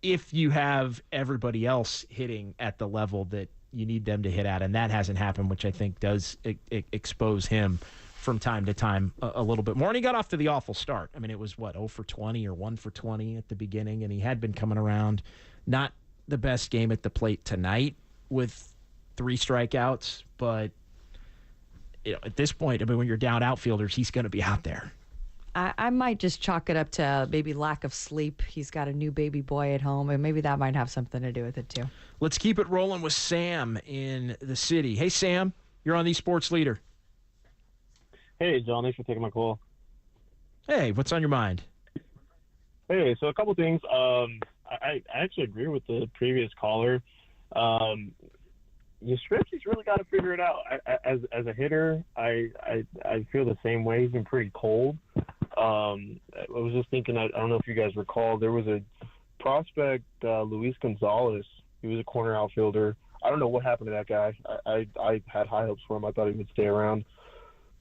if you have everybody else hitting at the level that you need them to hit at, and that hasn't happened, which I think does expose him from time to time a little bit more. And he got off to the awful start. I mean, it was, 0 for 20 or 1 for 20 at the beginning, and he had been coming around. Not the best game at the plate tonight with 3 strikeouts, but at this point, I mean, when you're down outfielders, he's going to be out there. I might just chalk it up to maybe lack of sleep. He's got a new baby boy at home, and maybe that might have something to do with it, too. Let's keep it rolling with Sam in the city. Hey, Sam, you're on the Sports Leader. Hey, John, thanks for taking my call. Hey, what's on your mind? Hey, so a couple things. I actually agree with the previous caller. Yastrzemski's really got to figure it out. As a hitter, I feel the same way. He's been pretty cold. I was just thinking, I don't know if you guys recall, there was a prospect, Luis Gonzalez. He was a corner outfielder. I don't know what happened to that guy. I had high hopes for him. I thought he would stay around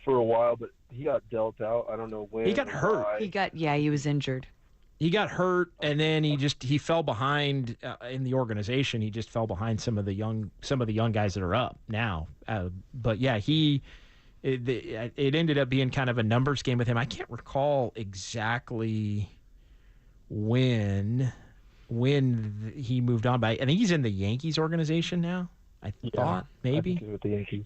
for a while, but he got dealt out. I don't know when. He got hurt. He was injured. He got hurt, and then he fell behind in the organization. He just fell behind some of the young guys that are up now. But yeah, it ended up being kind of a numbers game with him. I can't recall exactly when he moved on. But I think he's in the Yankees organization now. I thought maybe I think he's with the Yankees.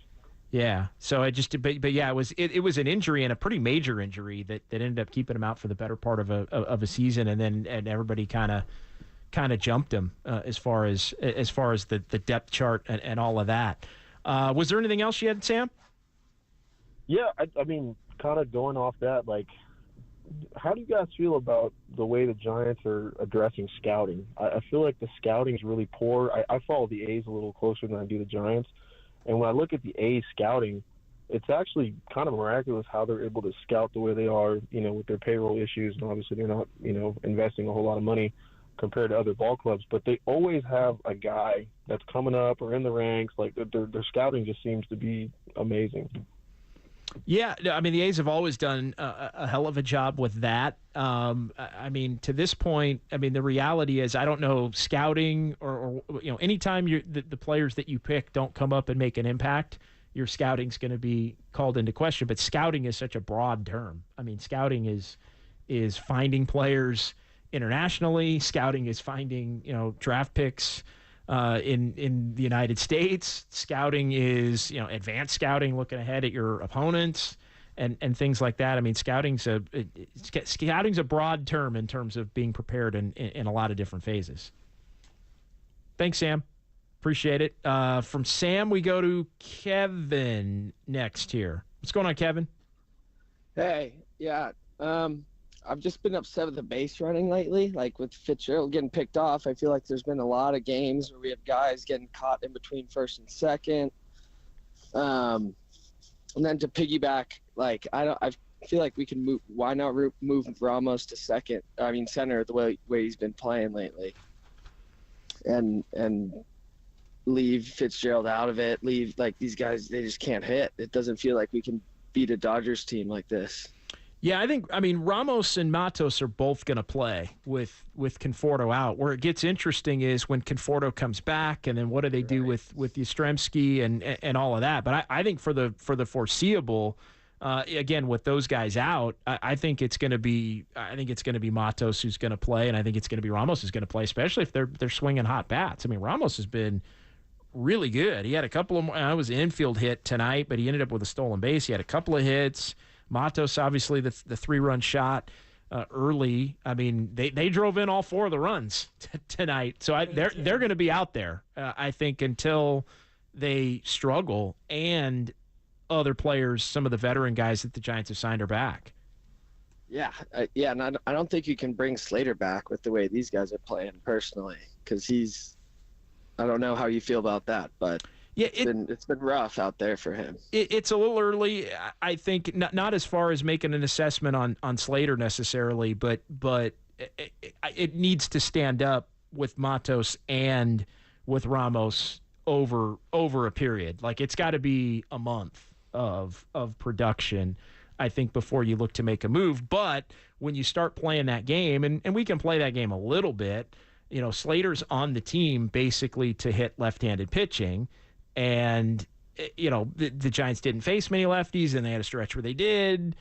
Yeah. So but yeah, it was an injury, and a pretty major injury that ended up keeping him out for the better part of a season, and everybody kind of jumped him as far as the depth chart and all of that. Was there anything else you had, Sam? Yeah, I mean, kind of going off that, like, how do you guys feel about the way the Giants are addressing scouting? I feel like the scouting is really poor. I follow the A's a little closer than I do the Giants. And when I look at the A's scouting, it's actually kind of miraculous how they're able to scout the way they are, with their payroll issues. And obviously they're not, investing a whole lot of money compared to other ball clubs. But they always have a guy that's coming up or in the ranks. Like, their scouting just seems to be amazing. Yeah, I mean, the A's have always done a hell of a job with that. I mean, to this point, I mean, the reality is I don't know scouting or anytime the players that you pick don't come up and make an impact, your scouting's going to be called into question. But scouting is such a broad term. I mean, scouting is finding players internationally. Scouting is finding, draft picks in the United States. Scouting is, advanced scouting, looking ahead at your opponents and things like that. I mean, scouting's a broad term in terms of being prepared in a lot of different phases. Thanks, Sam. Appreciate it. From Sam, we go to Kevin next here. What's going on, Kevin? Hey, yeah. I've just been upset with the base running lately, like with Fitzgerald getting picked off. I feel like there's been a lot of games where we have guys getting caught in between first and second. And then to piggyback, like I feel like we can move. Why not move Ramos to center the way he's been playing lately, and leave Fitzgerald out of it. Leave like these guys, they just can't hit. It doesn't feel like we can beat a Dodgers team like this. Yeah, I mean, Ramos and Matos are both going to play with Conforto out. Where it gets interesting is when Conforto comes back, and then what do they do with Yastrzemski and all of that. But I think for the foreseeable, again with those guys out, I think it's going to be Matos who's going to play, and I think it's going to be Ramos who's going to play, especially if they're swinging hot bats. I mean, Ramos has been really good. He had a couple of it was an infield hit tonight, but he ended up with a stolen base. He had a couple of hits. Matos, obviously, the 3-run shot early. I mean, they drove in all 4 of the runs tonight. So they're going to be out there, I think, until they struggle and other players, some of the veteran guys that the Giants have signed, are back. Yeah, and I don't think you can bring Slater back with the way these guys are playing personally, because I don't know how you feel about that, but yeah, it's been rough out there for him. It's a little early, I think, not as far as making an assessment on Slater necessarily, but it needs to stand up with Matos and with Ramos over a period. Like, it's got to be a month of production, I think, before you look to make a move. But when you start playing that game, and we can play that game a little bit, Slater's on the team basically to hit left-handed pitching. And, the Giants didn't face many lefties, and they had a stretch where they did,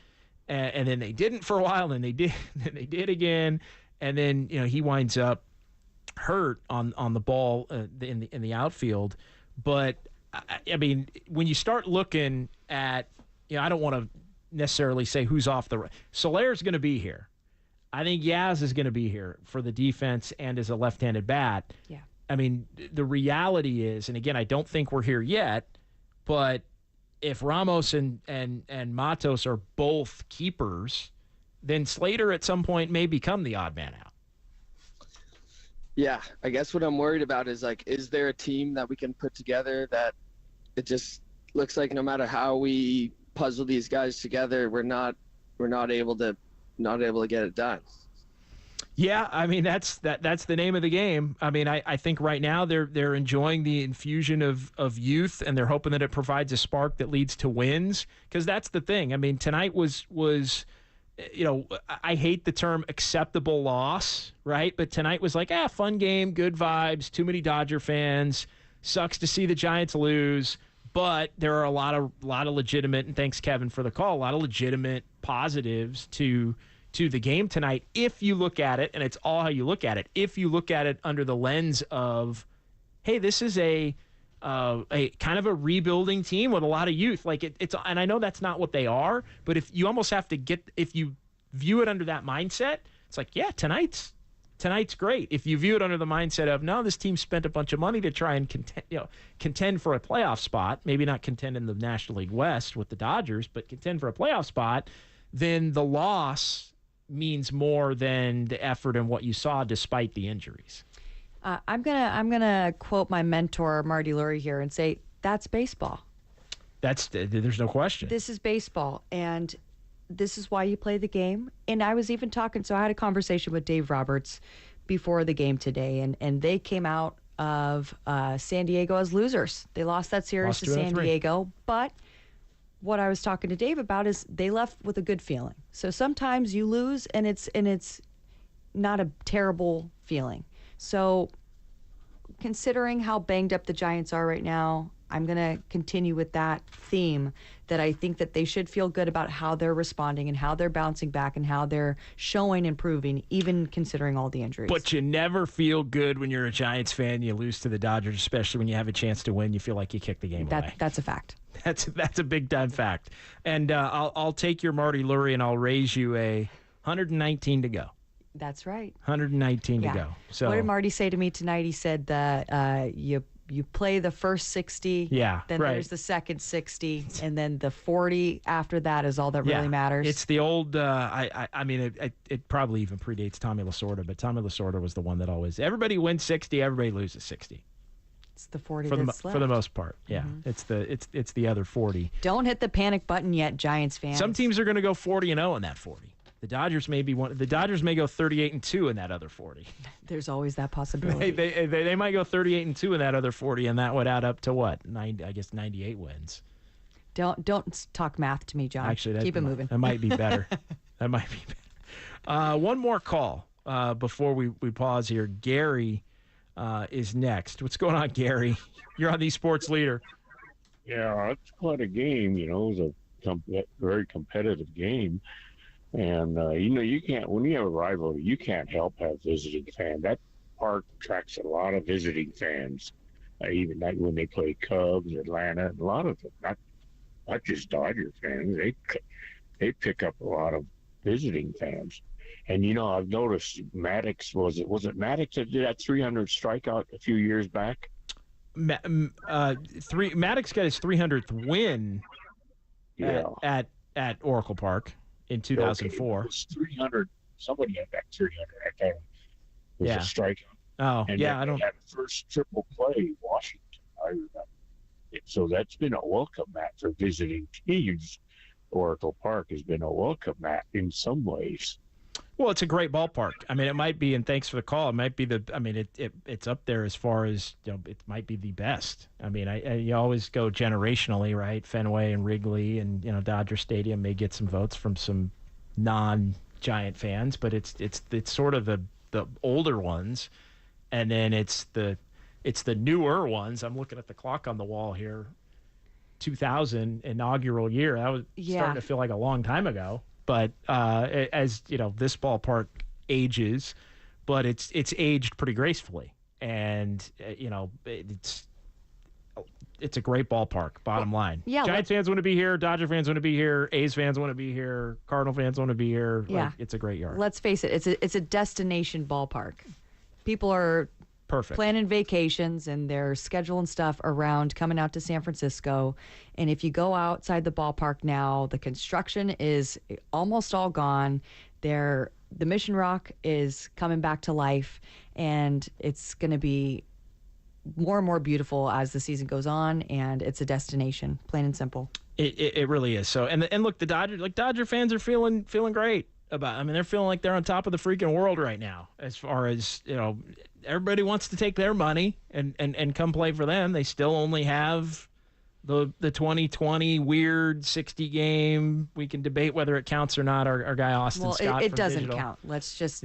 and then they didn't for a while, and they did, and they did again. And then, he winds up hurt on the ball in the outfield. But, I mean, when you start looking at, I don't want to necessarily say who's off the – Soler's going to be here. I think Yaz is going to be here for the defense and as a left-handed bat. Yeah. I mean, the reality is, and again, I don't think we're here yet, but if Ramos and Matos are both keepers, then Slater at some point may become the odd man out. Yeah, I guess what I'm worried about is, like, is there a team that we can put together that it just looks like no matter how we puzzle these guys together, we're not able to get it done. Yeah, I mean, that's the name of the game. I mean, I think right now they're enjoying the infusion of youth, and they're hoping that it provides a spark that leads to wins, because that's the thing. I mean, tonight was I hate the term acceptable loss, right? But tonight was like, fun game, good vibes, too many Dodger fans. Sucks to see the Giants lose, but there are a lot of legitimate, and thanks, Kevin, for the call, a lot of legitimate positives to the game tonight, if you look at it, and it's all how you look at it, if you look at it under the lens of, hey, this is a kind of a rebuilding team with a lot of youth. Like it's, and I know that's not what they are, but if you almost have to if you view it under that mindset, it's like, yeah, tonight's great. If you view it under the mindset of, no, this team spent a bunch of money to try and contend for a playoff spot, maybe not contend in the National League West with the Dodgers, but contend for a playoff spot, then the loss means more than the effort and what you saw despite the injuries. I'm gonna quote my mentor Marty Lurie here and say, that's baseball. There's no question. This is baseball, and this is why you play the game. And I was even talking, so I had a conversation with Dave Roberts before the game today, and they came out of San Diego as losers. They lost that series to San Diego, but what I was talking to Dave about is they left with a good feeling. So sometimes you lose and it's not a terrible feeling. So considering how banged up the Giants are right now, I'm going to continue with that theme, that I think that they should feel good about how they're responding and how they're bouncing back and how they're showing improving, even considering all the injuries. But you never feel good when you're a Giants fan. You lose to the Dodgers, especially when you have a chance to win. You feel like you kicked the game away. That's a fact. That's a big time fact. And I'll take your Marty Lurie and I'll raise you a 119 to go. That's right. 119 to go. So what did Marty say to me tonight? He said that you play the first 60, then there's the second 60, and then the 40 after that is all that really matters. It's the old, I mean, it probably even predates Tommy Lasorda, but Tommy Lasorda was the one that always, everybody wins 60, everybody loses 60. It's the 40 for that's for the most part. Yeah, it's the other 40. Don't hit the panic button yet, Giants fans. Some teams are going to go 40-0 in that 40. The Dodgers may be one. The Dodgers may go 38-2 in that other 40. There's always that possibility. They might go 38-2 in that other 40, and that would add up to what? 98 wins. Don't talk math to me, John. Actually, keep it moving. That might be better. That might be better. One more call before we pause here. Gary is next. What's going on, Gary? You're on the Sports Leader. Yeah, it's quite a game. It was a very competitive game. And, you can't, when you have a rivalry, you can't help have visiting fans. That park attracts a lot of visiting fans, even when they play Cubs, Atlanta, a lot of them, not just Dodger fans. They pick up a lot of visiting fans. And, I've noticed Maddox, was it Maddox that did that 300 strikeout a few years back? Maddox got his 300th win at Oracle Park in 2004. Okay, it was 300. Somebody had that 300. I thought it was a strikeout. Oh, and yeah, I don't. Had the first triple play, Washington. I remember. So that's been a welcome mat for visiting teams. Oracle Park has been a welcome mat in some ways. Well, it's a great ballpark. I mean, it might be, and thanks for the call. It might be it's up there as far as, it might be the best. I mean, you always go generationally, right? Fenway and Wrigley and, Dodger Stadium may get some votes from some non-Giant fans, but it's sort of the older ones, and then it's the newer ones. I'm looking at the clock on the wall here. 2000 inaugural year. That was starting to feel like a long time ago. But as this ballpark ages, but it's aged pretty gracefully, and it's a great ballpark. Bottom line, Giants fans want to be here, Dodger fans want to be here, A's fans want to be here, Cardinal fans want to be here. Yeah, it's a great yard. Let's face it, it's a destination ballpark. People are planning vacations and their schedule and stuff around coming out to San Francisco. And if you go outside the ballpark now, the construction is almost all gone. The Mission Rock is coming back to life, and it's going to be more and more beautiful as the season goes on, and it's a destination, plain and simple. It really is. So, and look, the Dodger fans are feeling great about. I mean, they're feeling like they're on top of the freaking world right now. As far as everybody wants to take their money and come play for them. They still only have the 2020 weird 60 game. We can debate whether it counts or not. Our guy Austin Scott. It doesn't Digital. count. Let's just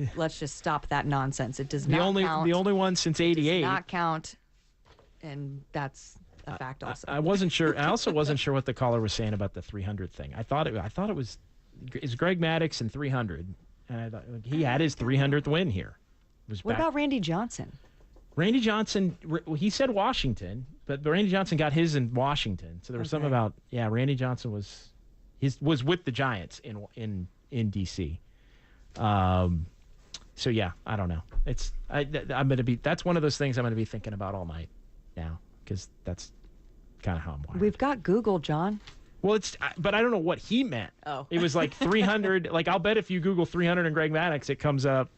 stop that nonsense. It does not count. The only one since '88. Does not count, and that's a fact also. I wasn't sure. I also wasn't sure what the caller was saying about the 300 thing. I thought it was Greg Maddux and 300. And I thought he had his 300th win here. What about Randy Johnson? Randy Johnson, he said Washington, but Randy Johnson got his in Washington. So there was something about, Randy Johnson was with the Giants in D.C. So yeah, I don't know. That's one of those things I'm going to be thinking about all night now, because that's kind of how I'm wired. We've got Google, John. Well, but I don't know what he meant. Oh. It was like 300. Like, I'll bet if you Google 300 and Greg Maddux, it comes up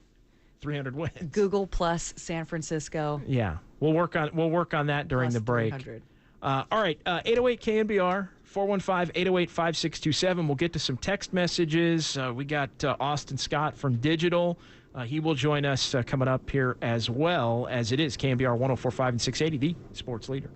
300 wins. Google plus San Francisco. Yeah, we'll work on that during the break. 300. All right, 808 KNBR 415-808-5627. We'll get to some text messages. We got Austin Scott from Digital. He will join us coming up here, as well as it is KNBR 104.5 and 680, the Sports Leader.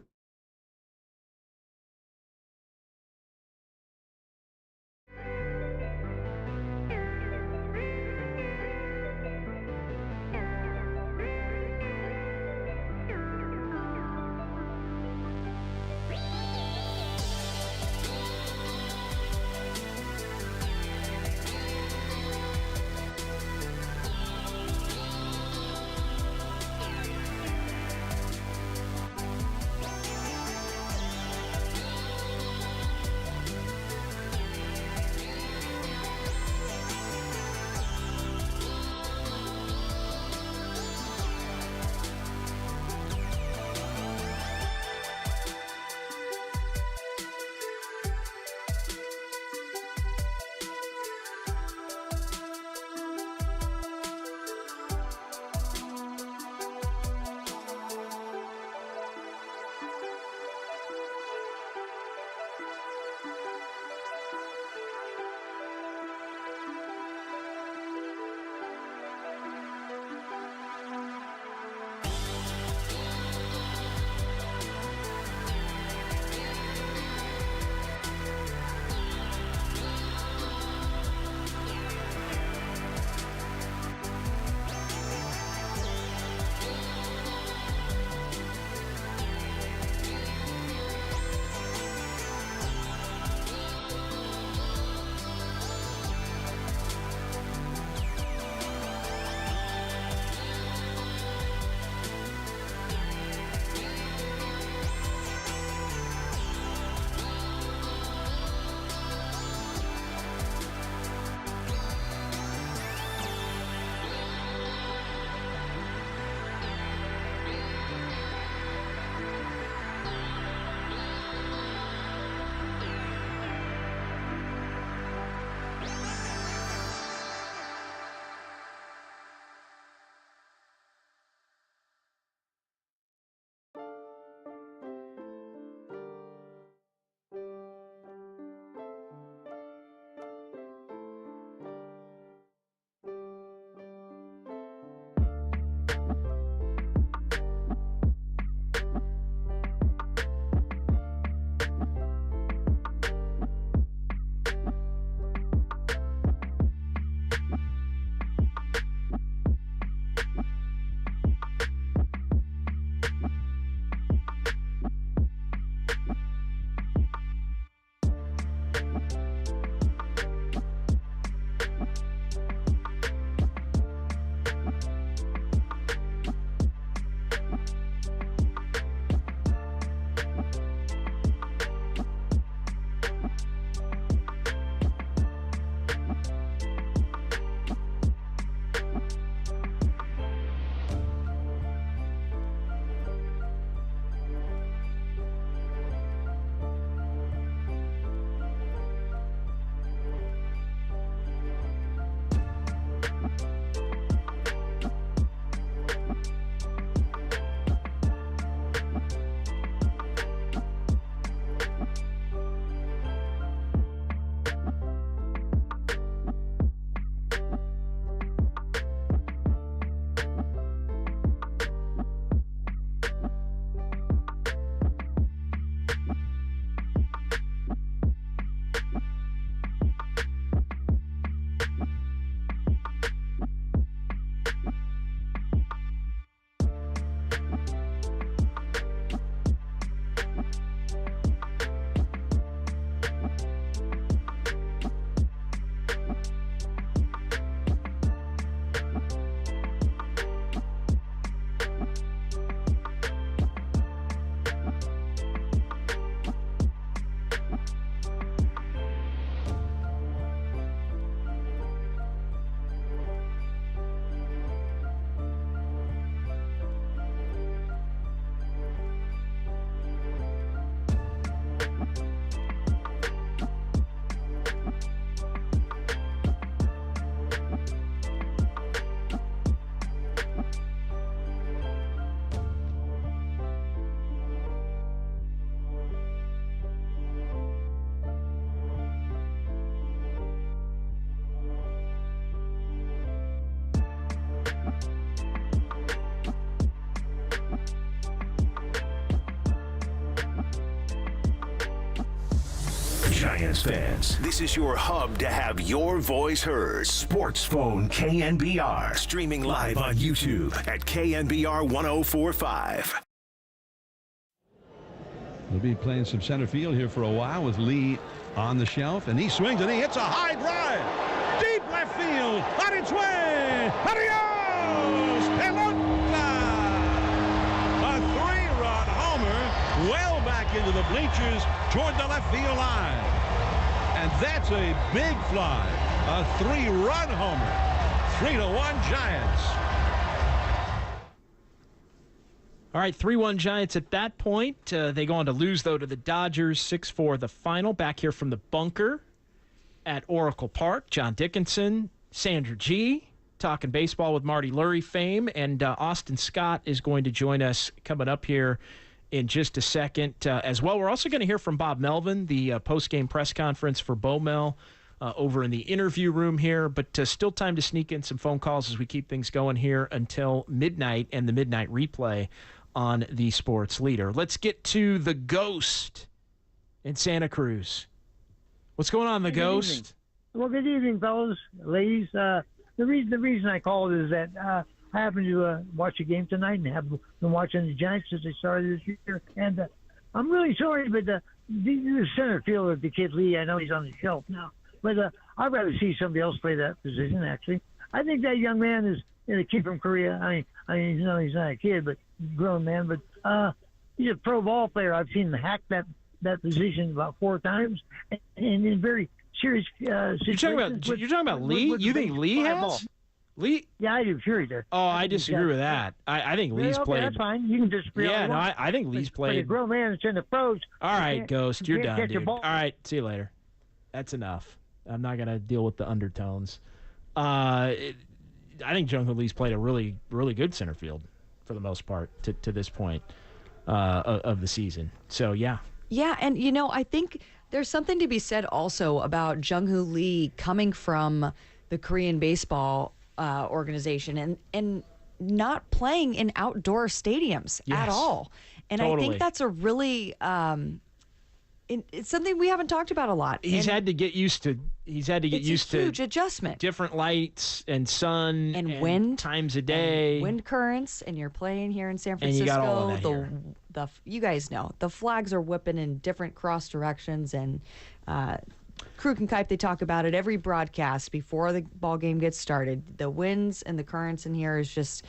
Giants fans, this is your hub to have your voice heard. Sports Phone KNBR. Streaming live on YouTube at KNBR 1045. We'll be playing some center field here for a while with Lee on the shelf, and he swings and he hits a high drive. Deep left field, on its way. Adios, pelota! A three-run homer, well back into the bleachers toward the left field line. And that's a big fly. A three-run homer. 3-1 Giants. All right, 3-1 Giants at that point. They go on to lose, though, to the Dodgers, 6-4 the final. Back here from the bunker at Oracle Park. John Dickinson, Sandra G, talking baseball with Marty Lurie fame. And Austin Scott is going to join us coming up here in just a second as well. We're also going to hear from Bob Melvin, the post-game press conference for Bowmel over in the interview room here. But still time to sneak in some phone calls as we keep things going here until midnight and the midnight replay on the Sports Leader. Let's get to the Ghost in Santa Cruz. What's going on, the Ghost? Evening. Well, good evening, fellas, ladies. The reason I called is that I happened to watch a game tonight and have been watching the Giants since they started this year. And I'm really sorry, but the center fielder, the kid Lee, I know he's on the shelf now, but I'd rather see somebody else play that position, actually. I think that young man is a kid from Korea. I mean, you know, he's not a kid, but grown man. But he's a pro ball player. I've seen him hack that position about 4 times, and in very serious situations. You're talking about Lee? You think Lee has? Ball. Lee? Yeah, I do. Sure he does. Oh, I disagree with that. I think Lee's played. That's fine. You can disagree. Yeah, no, I think Lee's played. But a grown man that's in the pros. All right, Ghost, you're done, dude. All right, see you later. That's enough. I'm not going to deal with the undertones. I think Jung-Hoo Lee's played a really, really good center field for the most part to this point of the season. So, yeah. Yeah, and, you know, I think there's something to be said also about Jung-Hoo Lee coming from the Korean baseball organization. And not playing in outdoor stadiums at all. And I think that's a really it's something we haven't talked about a lot. He's had to get used to. He's had to get used to huge adjustment. Different lights and sun and wind times a day, wind currents, and you're playing here in San Francisco. And you got all of that here. You guys know the flags are whipping in different cross directions, and Krug and Kipe, they talk about it every broadcast before the ball game gets started. The winds and the currents in here is just,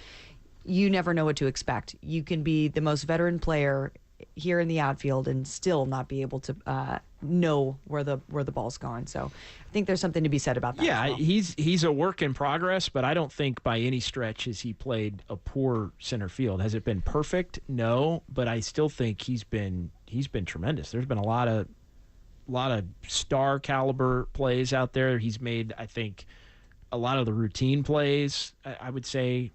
you never know what to expect. You can be the most veteran player here in the outfield and still not be able to know where the ball's going. So I think there's something to be said about that. Yeah, as well. he's a work in progress, but I don't think by any stretch has he played a poor center field. Has it been perfect? No, but I still think he's been tremendous. There's been a lot of star caliber plays out there. He's made, I think, a lot of the routine plays. I would say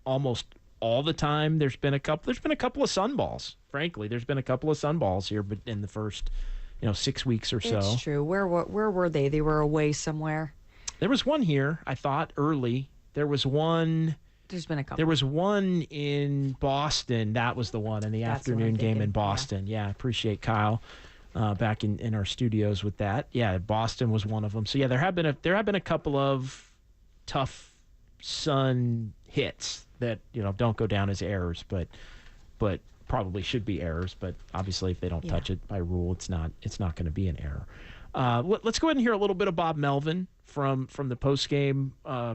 almost all the time. There's been a couple of sunballs. Frankly, there's been a couple of sunballs here, but in the first 6 weeks or so. It's true. Where were they? They were away somewhere. There was one here, I thought, early. There was one. There's been a couple. There was one in Boston. That was the one in the afternoon game in Boston. Yeah, I appreciate Kyle back in our studios with that. Yeah, Boston was one of them. So yeah, there have been a couple of tough sun hits that don't go down as errors, but probably should be errors. But obviously, if they don't touch it by rule, it's not going to be an error. Let's go ahead and hear a little bit of Bob Melvin from the post-game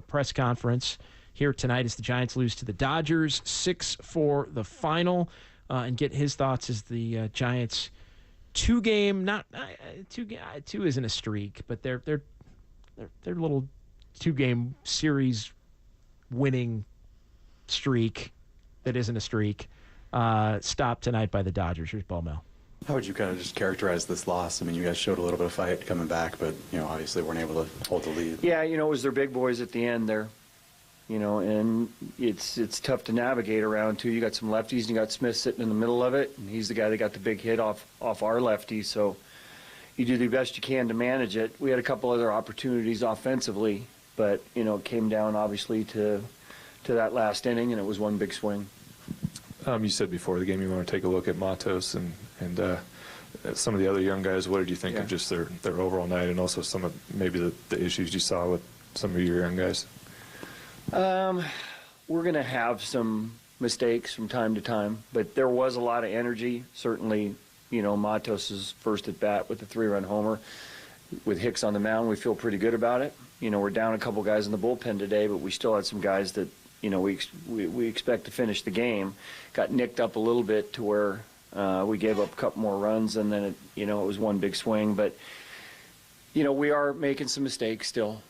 press conference here tonight as the Giants lose to the Dodgers 6-4 the final, and get his thoughts as the Giants two isn't a streak, but their little 2-game series winning streak that isn't a streak stopped tonight by the Dodgers. Here's Paul Mel. How would you kind of just characterize this loss? I mean, you guys showed a little bit of fight coming back, but obviously weren't able to hold the lead. Yeah, it was their big boys at the end there, and it's tough to navigate around too. You got some lefties, and you got Smith sitting in the middle of it, and he's the guy that got the big hit off our lefty. So you do the best you can to manage it. We had a couple other opportunities offensively, but it came down obviously to that last inning, and it was one big swing. You said before the game you want to take a look at Matos and some of the other young guys. What did you think of just their overall night, and also some of maybe the issues you saw with some of your young guys? We're going to have some mistakes from time to time, but there was a lot of energy. Certainly, Matos' first at bat with the 3-run homer with Hicks on the mound. We feel pretty good about it. We're down a couple guys in the bullpen today, but we still had some guys that we expect to finish the game. Got nicked up a little bit to where we gave up a couple more runs, and then it was one big swing. But we are making some mistakes still,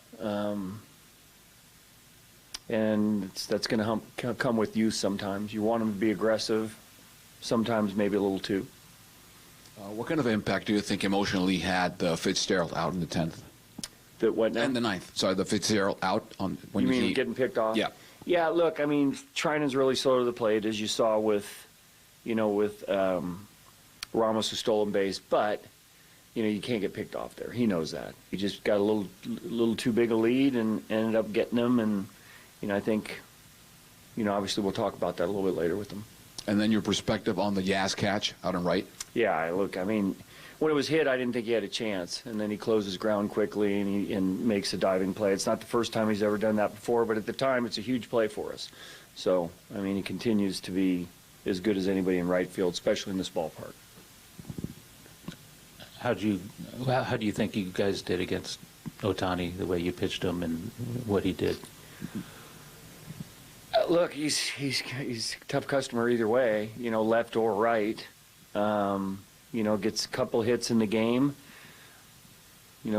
and that's going to come with youth sometimes. You want them to be aggressive, sometimes maybe a little too. What kind of impact do you think emotionally had Fitzgerald out in the 10th? The what now? And the 9th. Sorry, the Fitzgerald out on when you mean getting picked off? Yeah. Yeah, look, I mean, Trinan's really slow to the plate, as you saw with Ramos who stole base, but you can't get picked off there. He knows that. He just got a little too big a lead and ended up getting them, and I think obviously we'll talk about that a little bit later with them. And then your perspective on the Yaz catch out and right? Yeah, look, I mean, when it was hit, I didn't think he had a chance, and then he closes ground quickly and makes a diving play. It's not the first time he's ever done that before, but at the time, it's a huge play for us. So, I mean, he continues to be as good as anybody in right field, especially in this ballpark. How do you think you guys did against Ohtani, the way you pitched him and what he did? Look, he's a tough customer either way, left or right. Gets a couple hits in the game,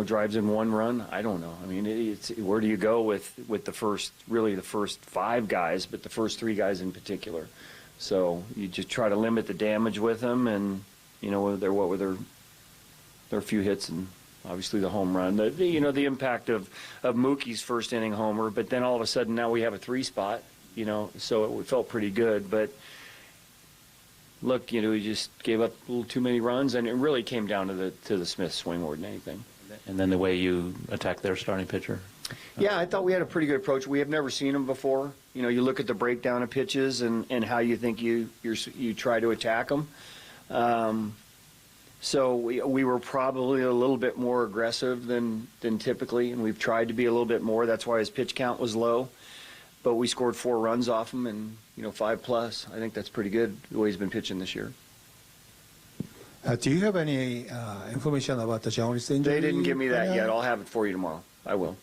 drives in one run. I don't know. I mean, it's where do you go with the first 5 guys, but the first 3 guys in particular. So you just try to limit the damage with them, and what were their few hits and obviously the home run. The impact of Mookie's first inning homer, but then all of a sudden now we have a 3 spot. So it felt pretty good, but. Look, he just gave up a little too many runs, and it really came down to the Smith swing more than anything. And then the way you attacked their starting pitcher? Yeah, I thought we had a pretty good approach. We have never seen them before. You know, you look at the breakdown of pitches and how you think you try to attack them. So we were probably a little bit more aggressive than typically, and we've tried to be a little bit more. That's why his pitch count was low. But we scored 4 runs off him, and 5+. I think that's pretty good the way he's been pitching this year. Do you have any information about the Jones injury? They didn't give me that yet. I'll have it for you tomorrow. I will.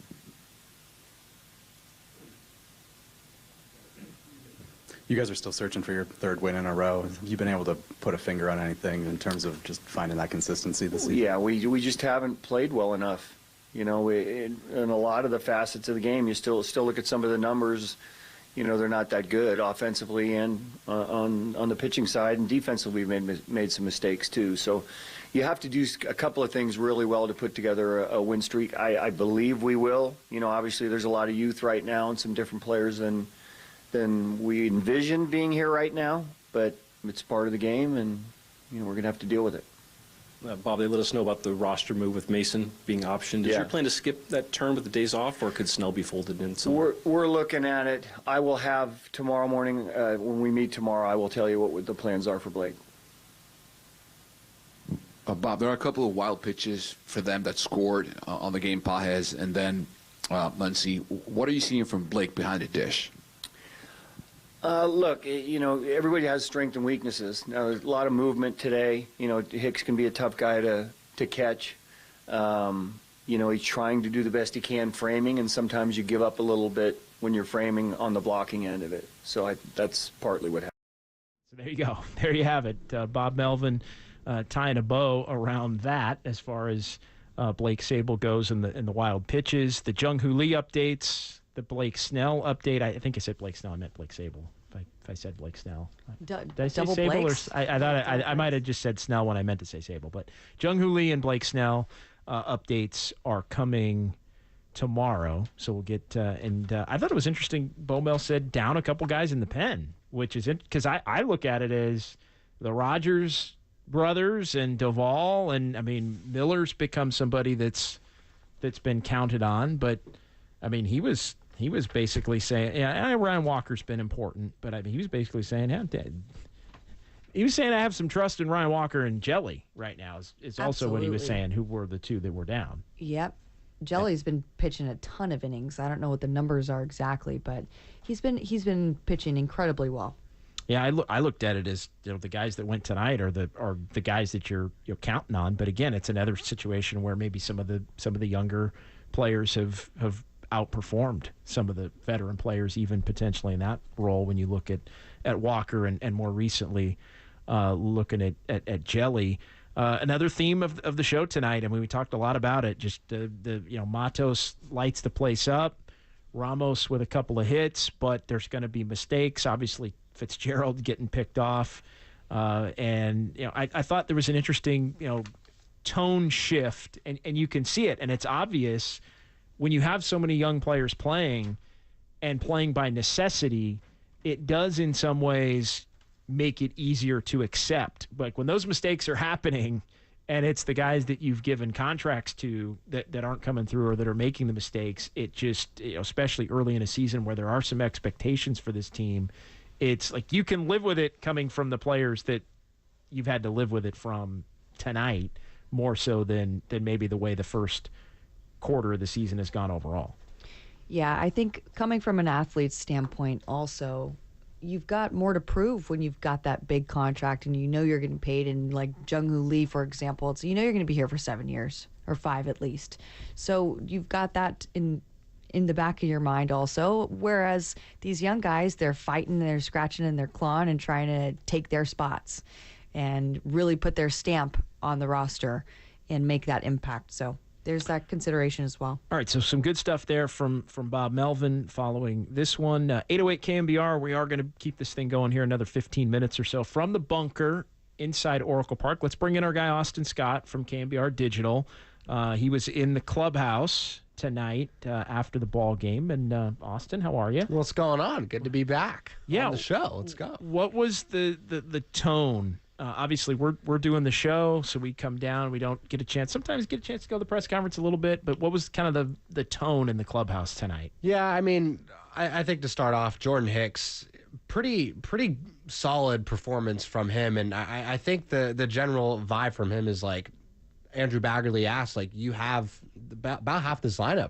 You guys are still searching for your 3rd win in a row. Have you been able to put a finger on anything in terms of just finding that consistency this season? Yeah, we just haven't played well enough. In a lot of the facets of the game, you still look at some of the numbers. They're not that good offensively and on the pitching side, and defensively we've made some mistakes too. So you have to do a couple of things really well to put together a win streak. I believe we will. Obviously there's a lot of youth right now and some different players than we envision being here right now, but it's part of the game, and we're going to have to deal with it. Bob, they let us know about the roster move with Mason being optioned. Is your plan to skip that turn with the days off, or could Snell be folded in somewhere? We're looking at it. I will have tomorrow morning, when we meet tomorrow, I will tell you what the plans are for Blake. Bob, there are a couple of wild pitches for them that scored on the game, Pages and then Muncy. What are you seeing from Blake behind the dish? Look, everybody has strengths and weaknesses. Now, there's a lot of movement today. Hicks can be a tough guy to catch. He's trying to do the best he can framing, and sometimes you give up a little bit when you're framing on the blocking end of it. So that's partly what happened. So there you go. There you have it. Bob Melvin tying a bow around that as far as Blake Sabol goes in the wild pitches. The Jung-Hoo Lee updates. The Blake Snell update. I think I said Blake Snell. I meant Blake Sabol. If I said Blake Snell, did I say double Sabol? Blakes? Or I thought I might have just said Snell when I meant to say Sabol. But Jung-Hoo Lee and Blake Snell updates are coming tomorrow. So we'll get. I thought it was interesting. Bo Mel said down a couple guys in the pen, which is because I look at it as the Rogers brothers and Duvall, and Miller's become somebody that's been counted on, but he was basically saying, Ryan Walker's been important, but he was basically saying, he was saying I have some trust in Ryan Walker and Jelly right now. Is also what he was saying. Who were the two that were down? Yep. Jelly's been pitching a ton of innings. I don't know what the numbers are exactly, but he's been pitching incredibly well. Yeah, I looked at it as the guys that went tonight are the guys that you're counting on. But again, it's another situation where maybe some of the younger players have outperformed some of the veteran players, even potentially in that role. When you look at Walker and more recently looking at Jelly. Another theme of the show tonight, we talked a lot about it. Just Matos lights the place up, Ramos with a couple of hits, but there's going to be mistakes. Obviously, Fitzgerald getting picked off, and I thought there was an interesting tone shift, and you can see it, and it's obvious when you have so many young players playing and playing by necessity. It does in some ways make it easier to accept. Like when those mistakes are happening and it's the guys that you've given contracts to that aren't coming through or that are making the mistakes, it just, especially early in a season where there are some expectations for this team, it's like you can live with it coming from the players that you've had to live with it from tonight, more so than maybe the way the first quarter of the season has gone overall. Yeah, I think coming from an athlete's standpoint also, you've got more to prove when you've got that big contract and you're getting paid. And like Jung-Hoo Lee, for example, it's you're going to be here for 7 years or 5 at least. So you've got that in the back of your mind also. Whereas these young guys, they're fighting, they're scratching and they're clawing and trying to take their spots and really put their stamp on the roster and make that impact. So there's that consideration as well. All right, so some good stuff there from Bob Melvin following this one. 808 KNBR, we are going to keep this thing going here another 15 minutes or so from the bunker inside Oracle Park. Let's bring in our guy Austin Scott from KNBR Digital. He was in the clubhouse tonight after the ball game. And Austin, how are you? What's going on? Good to be back on the show. Let's go. What was the tone Obviously, we're doing the show, so we come down. We don't get a chance. Sometimes get a chance to go to the press conference a little bit. But what was kind of the tone in the clubhouse tonight? Yeah, I mean, I think to start off, Jordan Hicks, pretty solid performance from him, and I think the general vibe from him is like Andrew Baggerly asked, like, you have about half this lineup.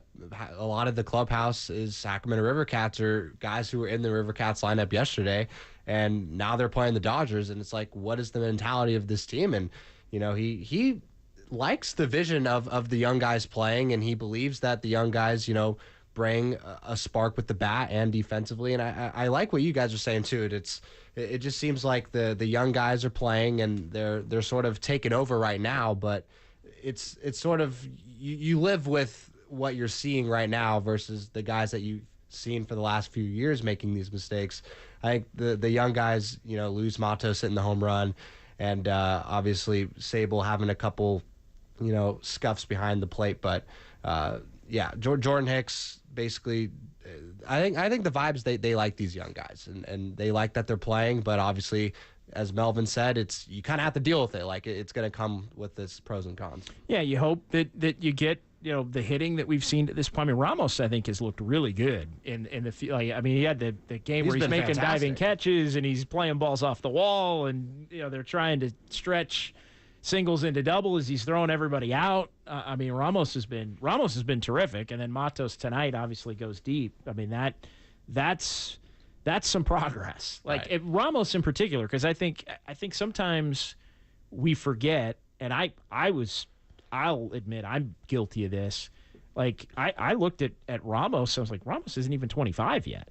A lot of the clubhouse is Sacramento Rivercats or guys who were in the Rivercats lineup yesterday, and now they're playing the Dodgers, and it's like, what is the mentality of this team? And, you know, he likes the vision of the young guys playing, and he believes that the young guys, you know, bring a spark with the bat and defensively. And I like what you guys are saying too. It just seems like the young guys are playing and they're sort of taking over right now, but it's sort of you live with what you're seeing right now versus the guys that you've seen for the last few years making these mistakes. I think the young guys, you know, Luis Matos hitting the home run, and obviously Sable having a couple, you know, scuffs behind the plate, but yeah, Jordan Hicks basically, I think the vibes, they like these young guys and they like that they're playing, but obviously, as Melvin said, you kind of have to deal with it. Like, it's going to come with its pros and cons. Yeah, you hope that you get, you know, the hitting that we've seen at this point. I mean, Ramos, I think, has looked really good in the field. Like, I mean, he had the game where he's making diving catches and he's playing balls off the wall, and, you know, they're trying to stretch singles into double as he's throwing everybody out. I mean, Ramos has been terrific, and then Matos tonight obviously goes deep. I mean, that's some progress. Like, Right. Ramos in particular, because I think sometimes we forget, and I'll admit I'm guilty of this. Like, I looked at Ramos, I was like, Ramos isn't even 25 yet.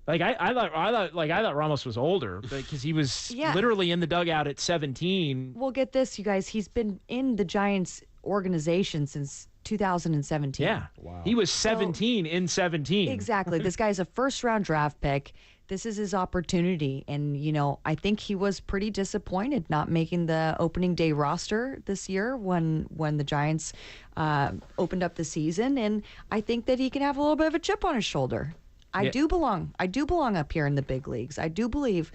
Like, I thought Ramos was older because he was literally in the dugout at 17. Well, get this, you guys. He's been in the Giants organization since 2017. Yeah. Wow. He was 17 in 17. Exactly. This guy's a first-round draft pick. This is his opportunity. And, you know, I think he was pretty disappointed not making the opening day roster this year when the Giants opened up the season. And I think that he can have a little bit of a chip on his shoulder. I do belong up here in the big leagues. I do believe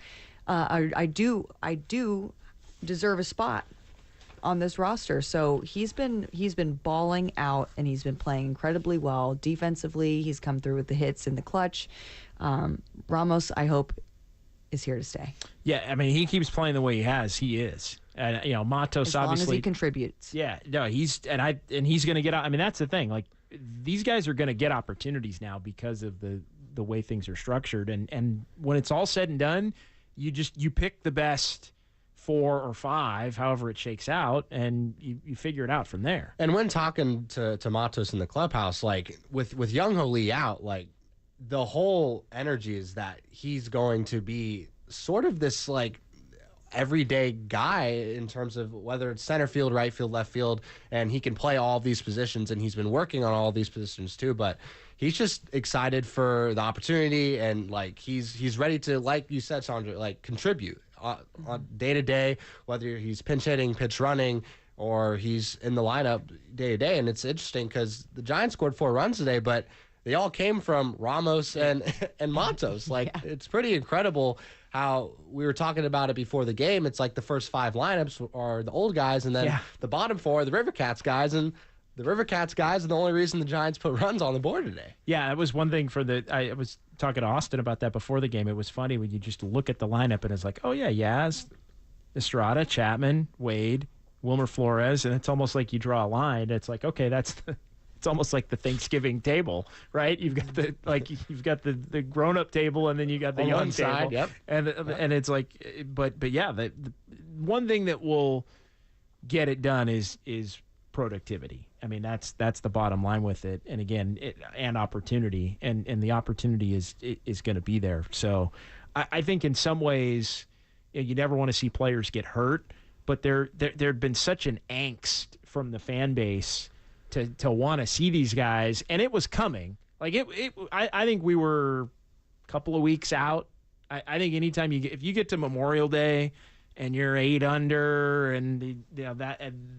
I do deserve a spot on this roster. So he's been balling out, and he's been playing incredibly well defensively. He's come through with the hits in the clutch. Ramos, I hope, is here to stay. Yeah, I mean, he keeps playing the way he has. He is. And, you know, Matos as long obviously as he contributes. Yeah, no, he's going to get out. I mean, that's the thing. Like, these guys are going to get opportunities now because of the way things are structured. And when it's all said and done, you pick the best 4 or 5, however it shakes out, and you figure it out from there. And when talking to Matos in the clubhouse, like with Young Ho Lee out, like the whole energy is that he's going to be sort of this like everyday guy in terms of whether it's center field, right field, left field, and he can play all these positions, and he's been working on all these positions too, but he's just excited for the opportunity, and like he's ready to, like you said, Sandra, like contribute on day to day, whether he's pinch hitting, pitch running, or he's in the lineup day to day. And it's interesting because the Giants scored 4 runs today, but they all came from Ramos and Matos. Like, it's pretty incredible how we were talking about it before the game. It's like the first 5 lineups are the old guys, and then the bottom 4 are the Rivercats guys, and the Rivercats guys are the only reason the Giants put runs on the board today. Yeah, that was one thing I was talking to Austin about that before the game. It was funny when you just look at the lineup and it's like, oh, yeah, Yaz, Estrada, Chapman, Wade, Wilmer Flores, and it's almost like you draw a line. It's like, okay, it's almost like the Thanksgiving table, right? You've got the grown-up table, and then you got the young side, table. Yep. And it's like, but yeah, the one thing that will get it done is productivity. I mean, that's the bottom line with it. And again, and opportunity, and the opportunity is going to be there. So I think in some ways, you never want to see players get hurt, but there'd been such an angst from the fan base to want to see these guys, and it was coming. Like I think we were a couple of weeks out. I think anytime if you get to Memorial Day and you're 8 under, and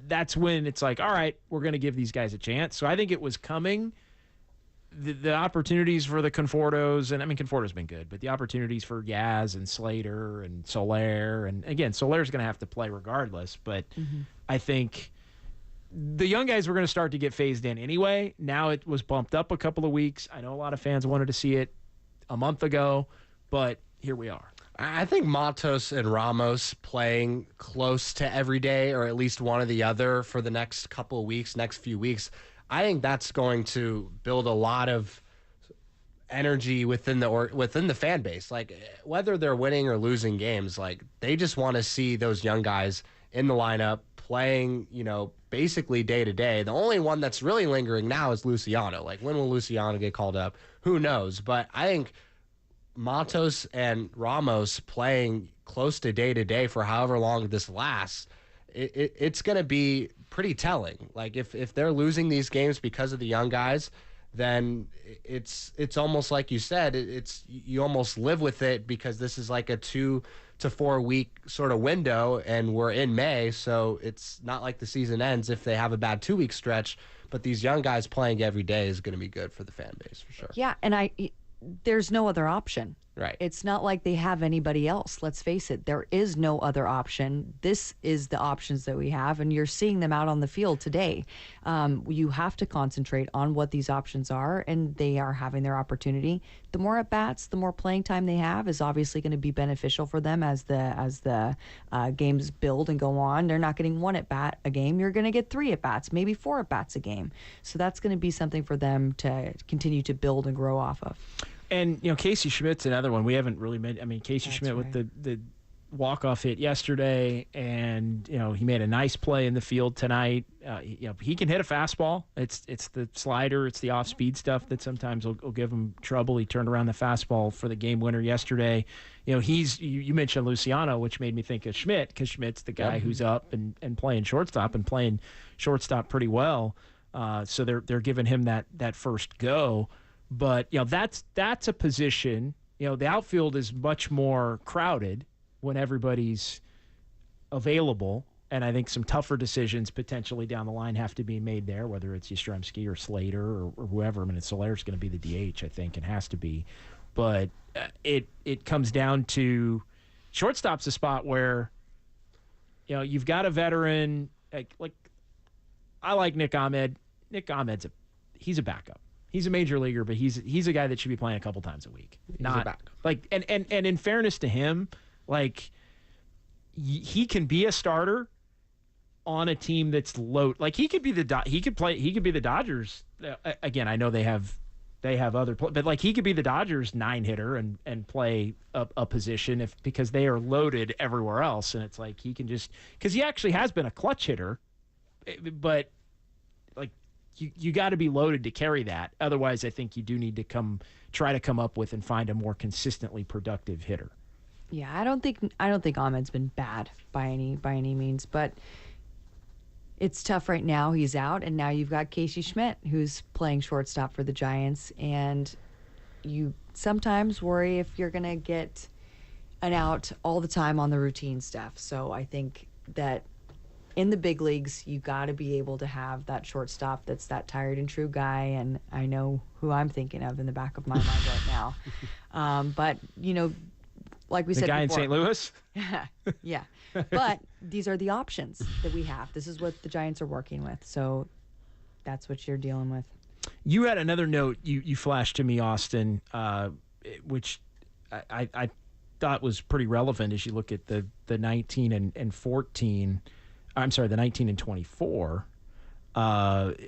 that's when it's like, all right, we're going to give these guys a chance. So I think it was coming, the opportunities for the Confortos, and I mean, Conforto's been good, but the opportunities for Yaz and Slater and Soler, and again, Soler's going to have to play regardless, but I think the young guys were going to start to get phased in anyway. Now it was bumped up a couple of weeks. I know a lot of fans wanted to see it a month ago, but here we are. I think Matos and Ramos playing close to every day, or at least one or the other for the next couple of weeks, next few weeks, I think that's going to build a lot of energy within the fan base. Like, whether they're winning or losing games, like, they just want to see those young guys in the lineup playing, basically day to day. The only one that's really lingering now is Luciano. Like, when will Luciano get called up? Who knows? But I think Matos and Ramos playing close to day for however long this lasts, it's going to be pretty telling. Like, if they're losing these games because of the young guys, then it's almost like you said, you almost live with it, because this is like a 2 to 4 week sort of window, and we're in May, so it's not like the season ends if they have a bad 2 week stretch. But these young guys playing every day is going to be good for the fan base for sure. Yeah, and there's no other option. Right. It's not like they have anybody else. Let's face it. There is no other option. This is the options that we have, and you're seeing them out on the field today. You have to concentrate on what these options are, and they are having their opportunity. The more at-bats, the more playing time they have is obviously going to be beneficial for them as the games build and go on. They're not getting 1 at-bat a game. You're going to get 3 at-bats, maybe 4 at-bats a game. So that's going to be something for them to continue to build and grow off of. And, Casey Schmidt's another one we haven't really made. I mean, Casey Schmidt with the walk-off hit yesterday, and, he made a nice play in the field tonight. He can hit a fastball. It's the slider, it's the off-speed stuff that sometimes will give him trouble. He turned around the fastball for the game winner yesterday. You mentioned Luciano, which made me think of Schmidt, because Schmidt's the guy who's up and playing shortstop pretty well. So they're giving him that first go. But, that's a position, the outfield is much more crowded when everybody's available. And I think some tougher decisions potentially down the line have to be made there, whether it's Yastrzemski or Slater or whoever. I mean, Soler's going to be the DH, I think, and has to be. But it comes down to shortstop's a spot where, you've got a veteran. Like I like Nick Ahmed. Nick Ahmed's he's a backup. He's a major leaguer, but he's a guy that should be playing a couple times a week. Not like, and in fairness to him, like, he can be a starter on a team that's low. Like, he could be the Dodgers. Again, I know they have other, but like, he could be the Dodgers 9-hitter and play a position because they are loaded everywhere else. And it's like, he can just, because he actually has been a clutch hitter, but like, you got to be loaded to carry that. Otherwise, I think you do need to try to come up with and find a more consistently productive hitter. Yeah, I don't think Ahmed's been bad by any means, but it's tough right now. He's out, and now you've got Casey Schmidt, who's playing shortstop for the Giants, and you sometimes worry if you're going to get an out all the time on the routine stuff. So I think that in the big leagues, you got to be able to have that shortstop that's that tired and true guy, and I know who I'm thinking of in the back of my mind right now. But, like we said before. The guy in St. Louis? Yeah. But these are the options that we have. This is what the Giants are working with, so that's what you're dealing with. You had another note you flashed to me, Austin, which I thought was pretty relevant as you look at the 19 and 14. I'm sorry, the 19 and 24,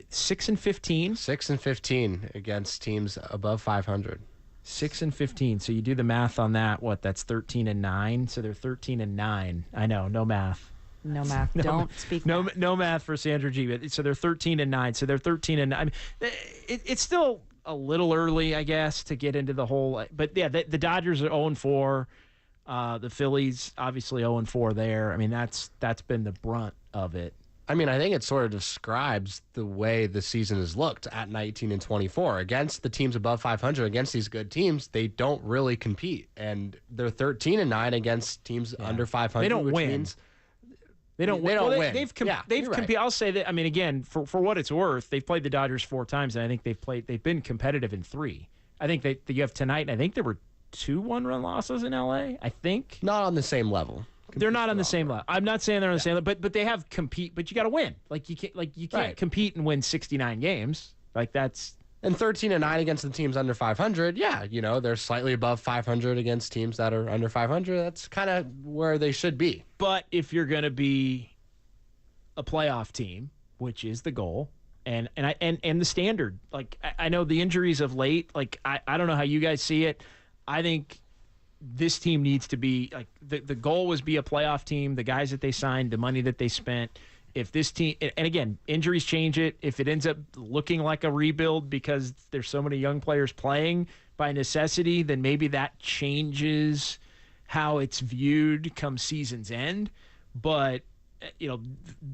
6 and 15. 6 and 15 against teams above 500. 6 and 15. So you do the math on that. That's 13 and 9. So they're 13 and 9. I know, no math. No math. Don't speak. No math for Sandra G. So they're 13 and 9. So they're 13 and 9. I mean, it's still a little early, I guess, to get into the whole. But yeah, the Dodgers are 0 and 4. The Phillies obviously 0 and 4 there. I mean, that's been the brunt of it. I mean, I think it sort of describes the way the season has looked at 19 and 24. Against the teams above 500, against these good teams, they don't really compete. And they're 13 and 9 against teams under 500. They don't which win. Means They don't win. They've Yeah, you're right. competed. I'll say that. I mean, again, for what it's worth, they've played the Dodgers 4 times, and I think they've been competitive in 3. I think that you have tonight, and I think there were 2 one-run losses in L.A. I think not on the same level. They're not on the same level. I'm not saying they're on the same level, but they have compete. But you got to win. You can't compete and win 69 games. That's. And 13-9 against the teams under 500. Yeah, they're slightly above 500 against teams that are under 500. That's kind of where they should be. But if you're going to be a playoff team, which is the goal, and the standard, I know the injuries of late. I don't know how you guys see it. I think this team needs to be the goal was be a playoff team. The guys that they signed, the money that they spent. If this team, and again, injuries change it. If it ends up looking like a rebuild because there's so many young players playing by necessity, then maybe that changes how it's viewed come season's end. But,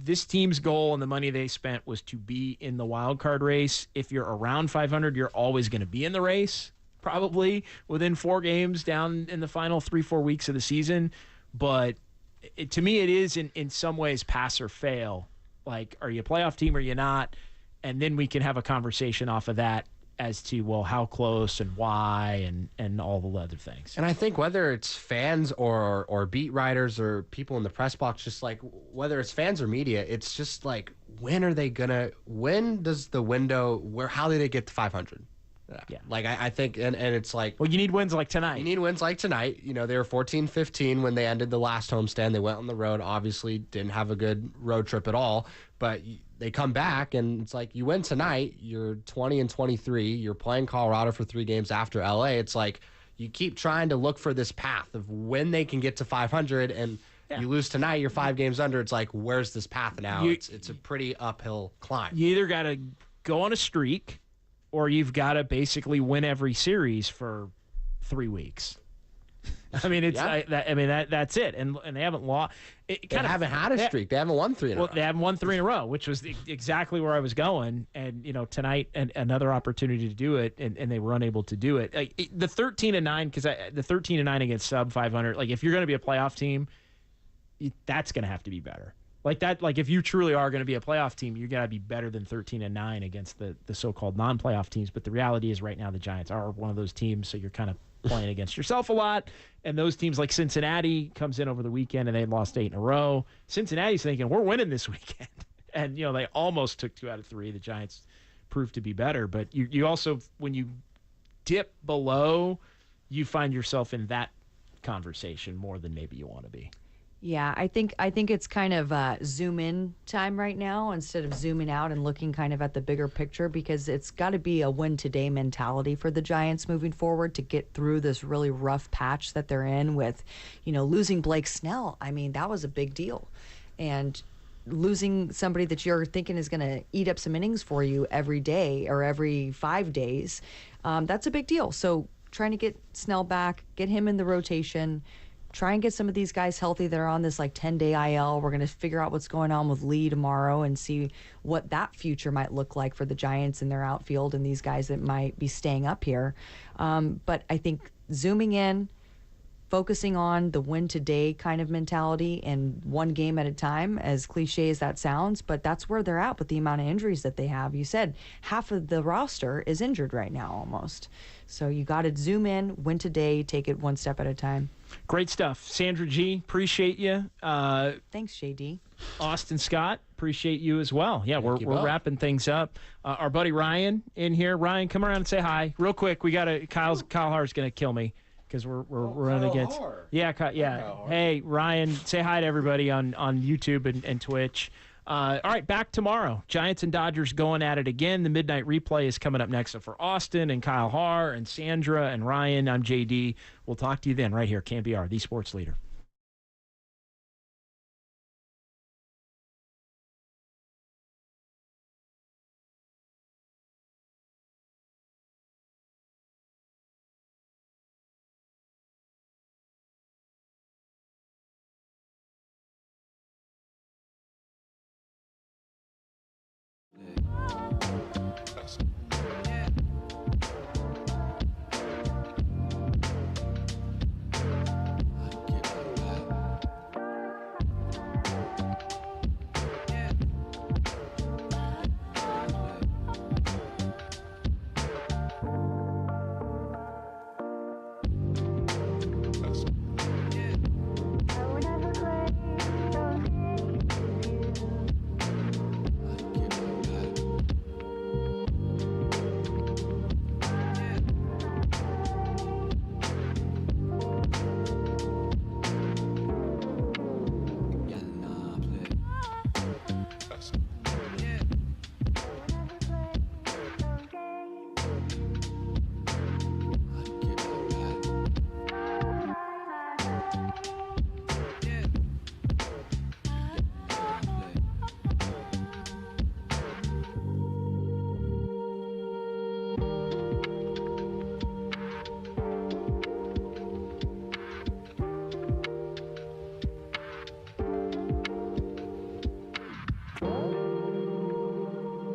this team's goal and the money they spent was to be in the wild card race. If you're around 500, you're always going to be in the race, probably within 4 games down in the final 3-4 weeks of the season. But to me, it is in some ways pass or fail. Are you a playoff team or are you not? And then we can have a conversation off of that as to, well, how close and why and all the other things. And I think whether it's fans or beat writers or people in the press box, just whether it's fans or media, it's just when does the window, how do they get to 500? Yeah. I think, and it's well, you need wins like tonight. You need wins like tonight. They were 14-15 when they ended the last homestand. They went on the road, obviously didn't have a good road trip at all, but they come back and it's you win tonight, you're 20-23, you're playing Colorado for 3 games after LA. It's you keep trying to look for this path of when they can get to 500 and you lose tonight, you're 5 games under. It's where's this path now? It's a pretty uphill climb. You either got to go on a streak or you've got to basically win every series for 3 weeks. I mean, that's it. And they haven't lost. They haven't had a streak. They haven't won 3 in a row. They haven't won 3 in a row, which was exactly where I was going. And tonight, another opportunity to do it, and they were unable to do it. The 13-9, because the 13-9 against sub 500. If you're going to be a playoff team, that's going to have to be better. If you truly are going to be a playoff team, you got to be better than 13-9 against the so-called non-playoff teams. But the reality is right now the Giants are one of those teams, so you're kind of playing against yourself a lot. And those teams like Cincinnati comes in over the weekend and they lost 8 in a row. Cincinnati's thinking, we're winning this weekend. And, they almost took 2 out of 3. The Giants proved to be better. But you also, when you dip below, you find yourself in that conversation more than maybe you want to be. Yeah, I think it's kind of zoom in time right now instead of zooming out and looking kind of at the bigger picture, because it's got to be a win today mentality for the Giants moving forward to get through this really rough patch that they're in with, losing Blake Snell. I mean, that was a big deal. And losing somebody that you're thinking is going to eat up some innings for you every day or every 5 days, that's a big deal. So trying to get Snell back, get him in the rotation, try and get some of these guys healthy that are on this 10-day IL. We're going to figure out what's going on with Lee tomorrow and see what that future might look like for the Giants in their outfield and these guys that might be staying up here. But I think zooming in, focusing on the win today kind of mentality and one game at a time, as cliche as that sounds, but that's where they're at with the amount of injuries that they have. You said half of the roster is injured right now almost. So you got to zoom in, win today, take it one step at a time. Great stuff. Sandra G., appreciate you. Thanks, JD. Austin Scott, appreciate you as well. Yeah, we're wrapping things up. Our buddy Ryan in here. Ryan, come around and say hi. Real quick, we got to, Kyle Haar's going to kill me because we're running against. Haar. Yeah, yeah. Hey, Ryan, say hi to everybody on YouTube and Twitch. All right, back tomorrow. Giants and Dodgers going at it again. The midnight replay is coming up next. So for Austin and Kyle Haar and Sandra and Ryan, I'm JD. We'll talk to you then right here, KNBR, the sports leader. Sports.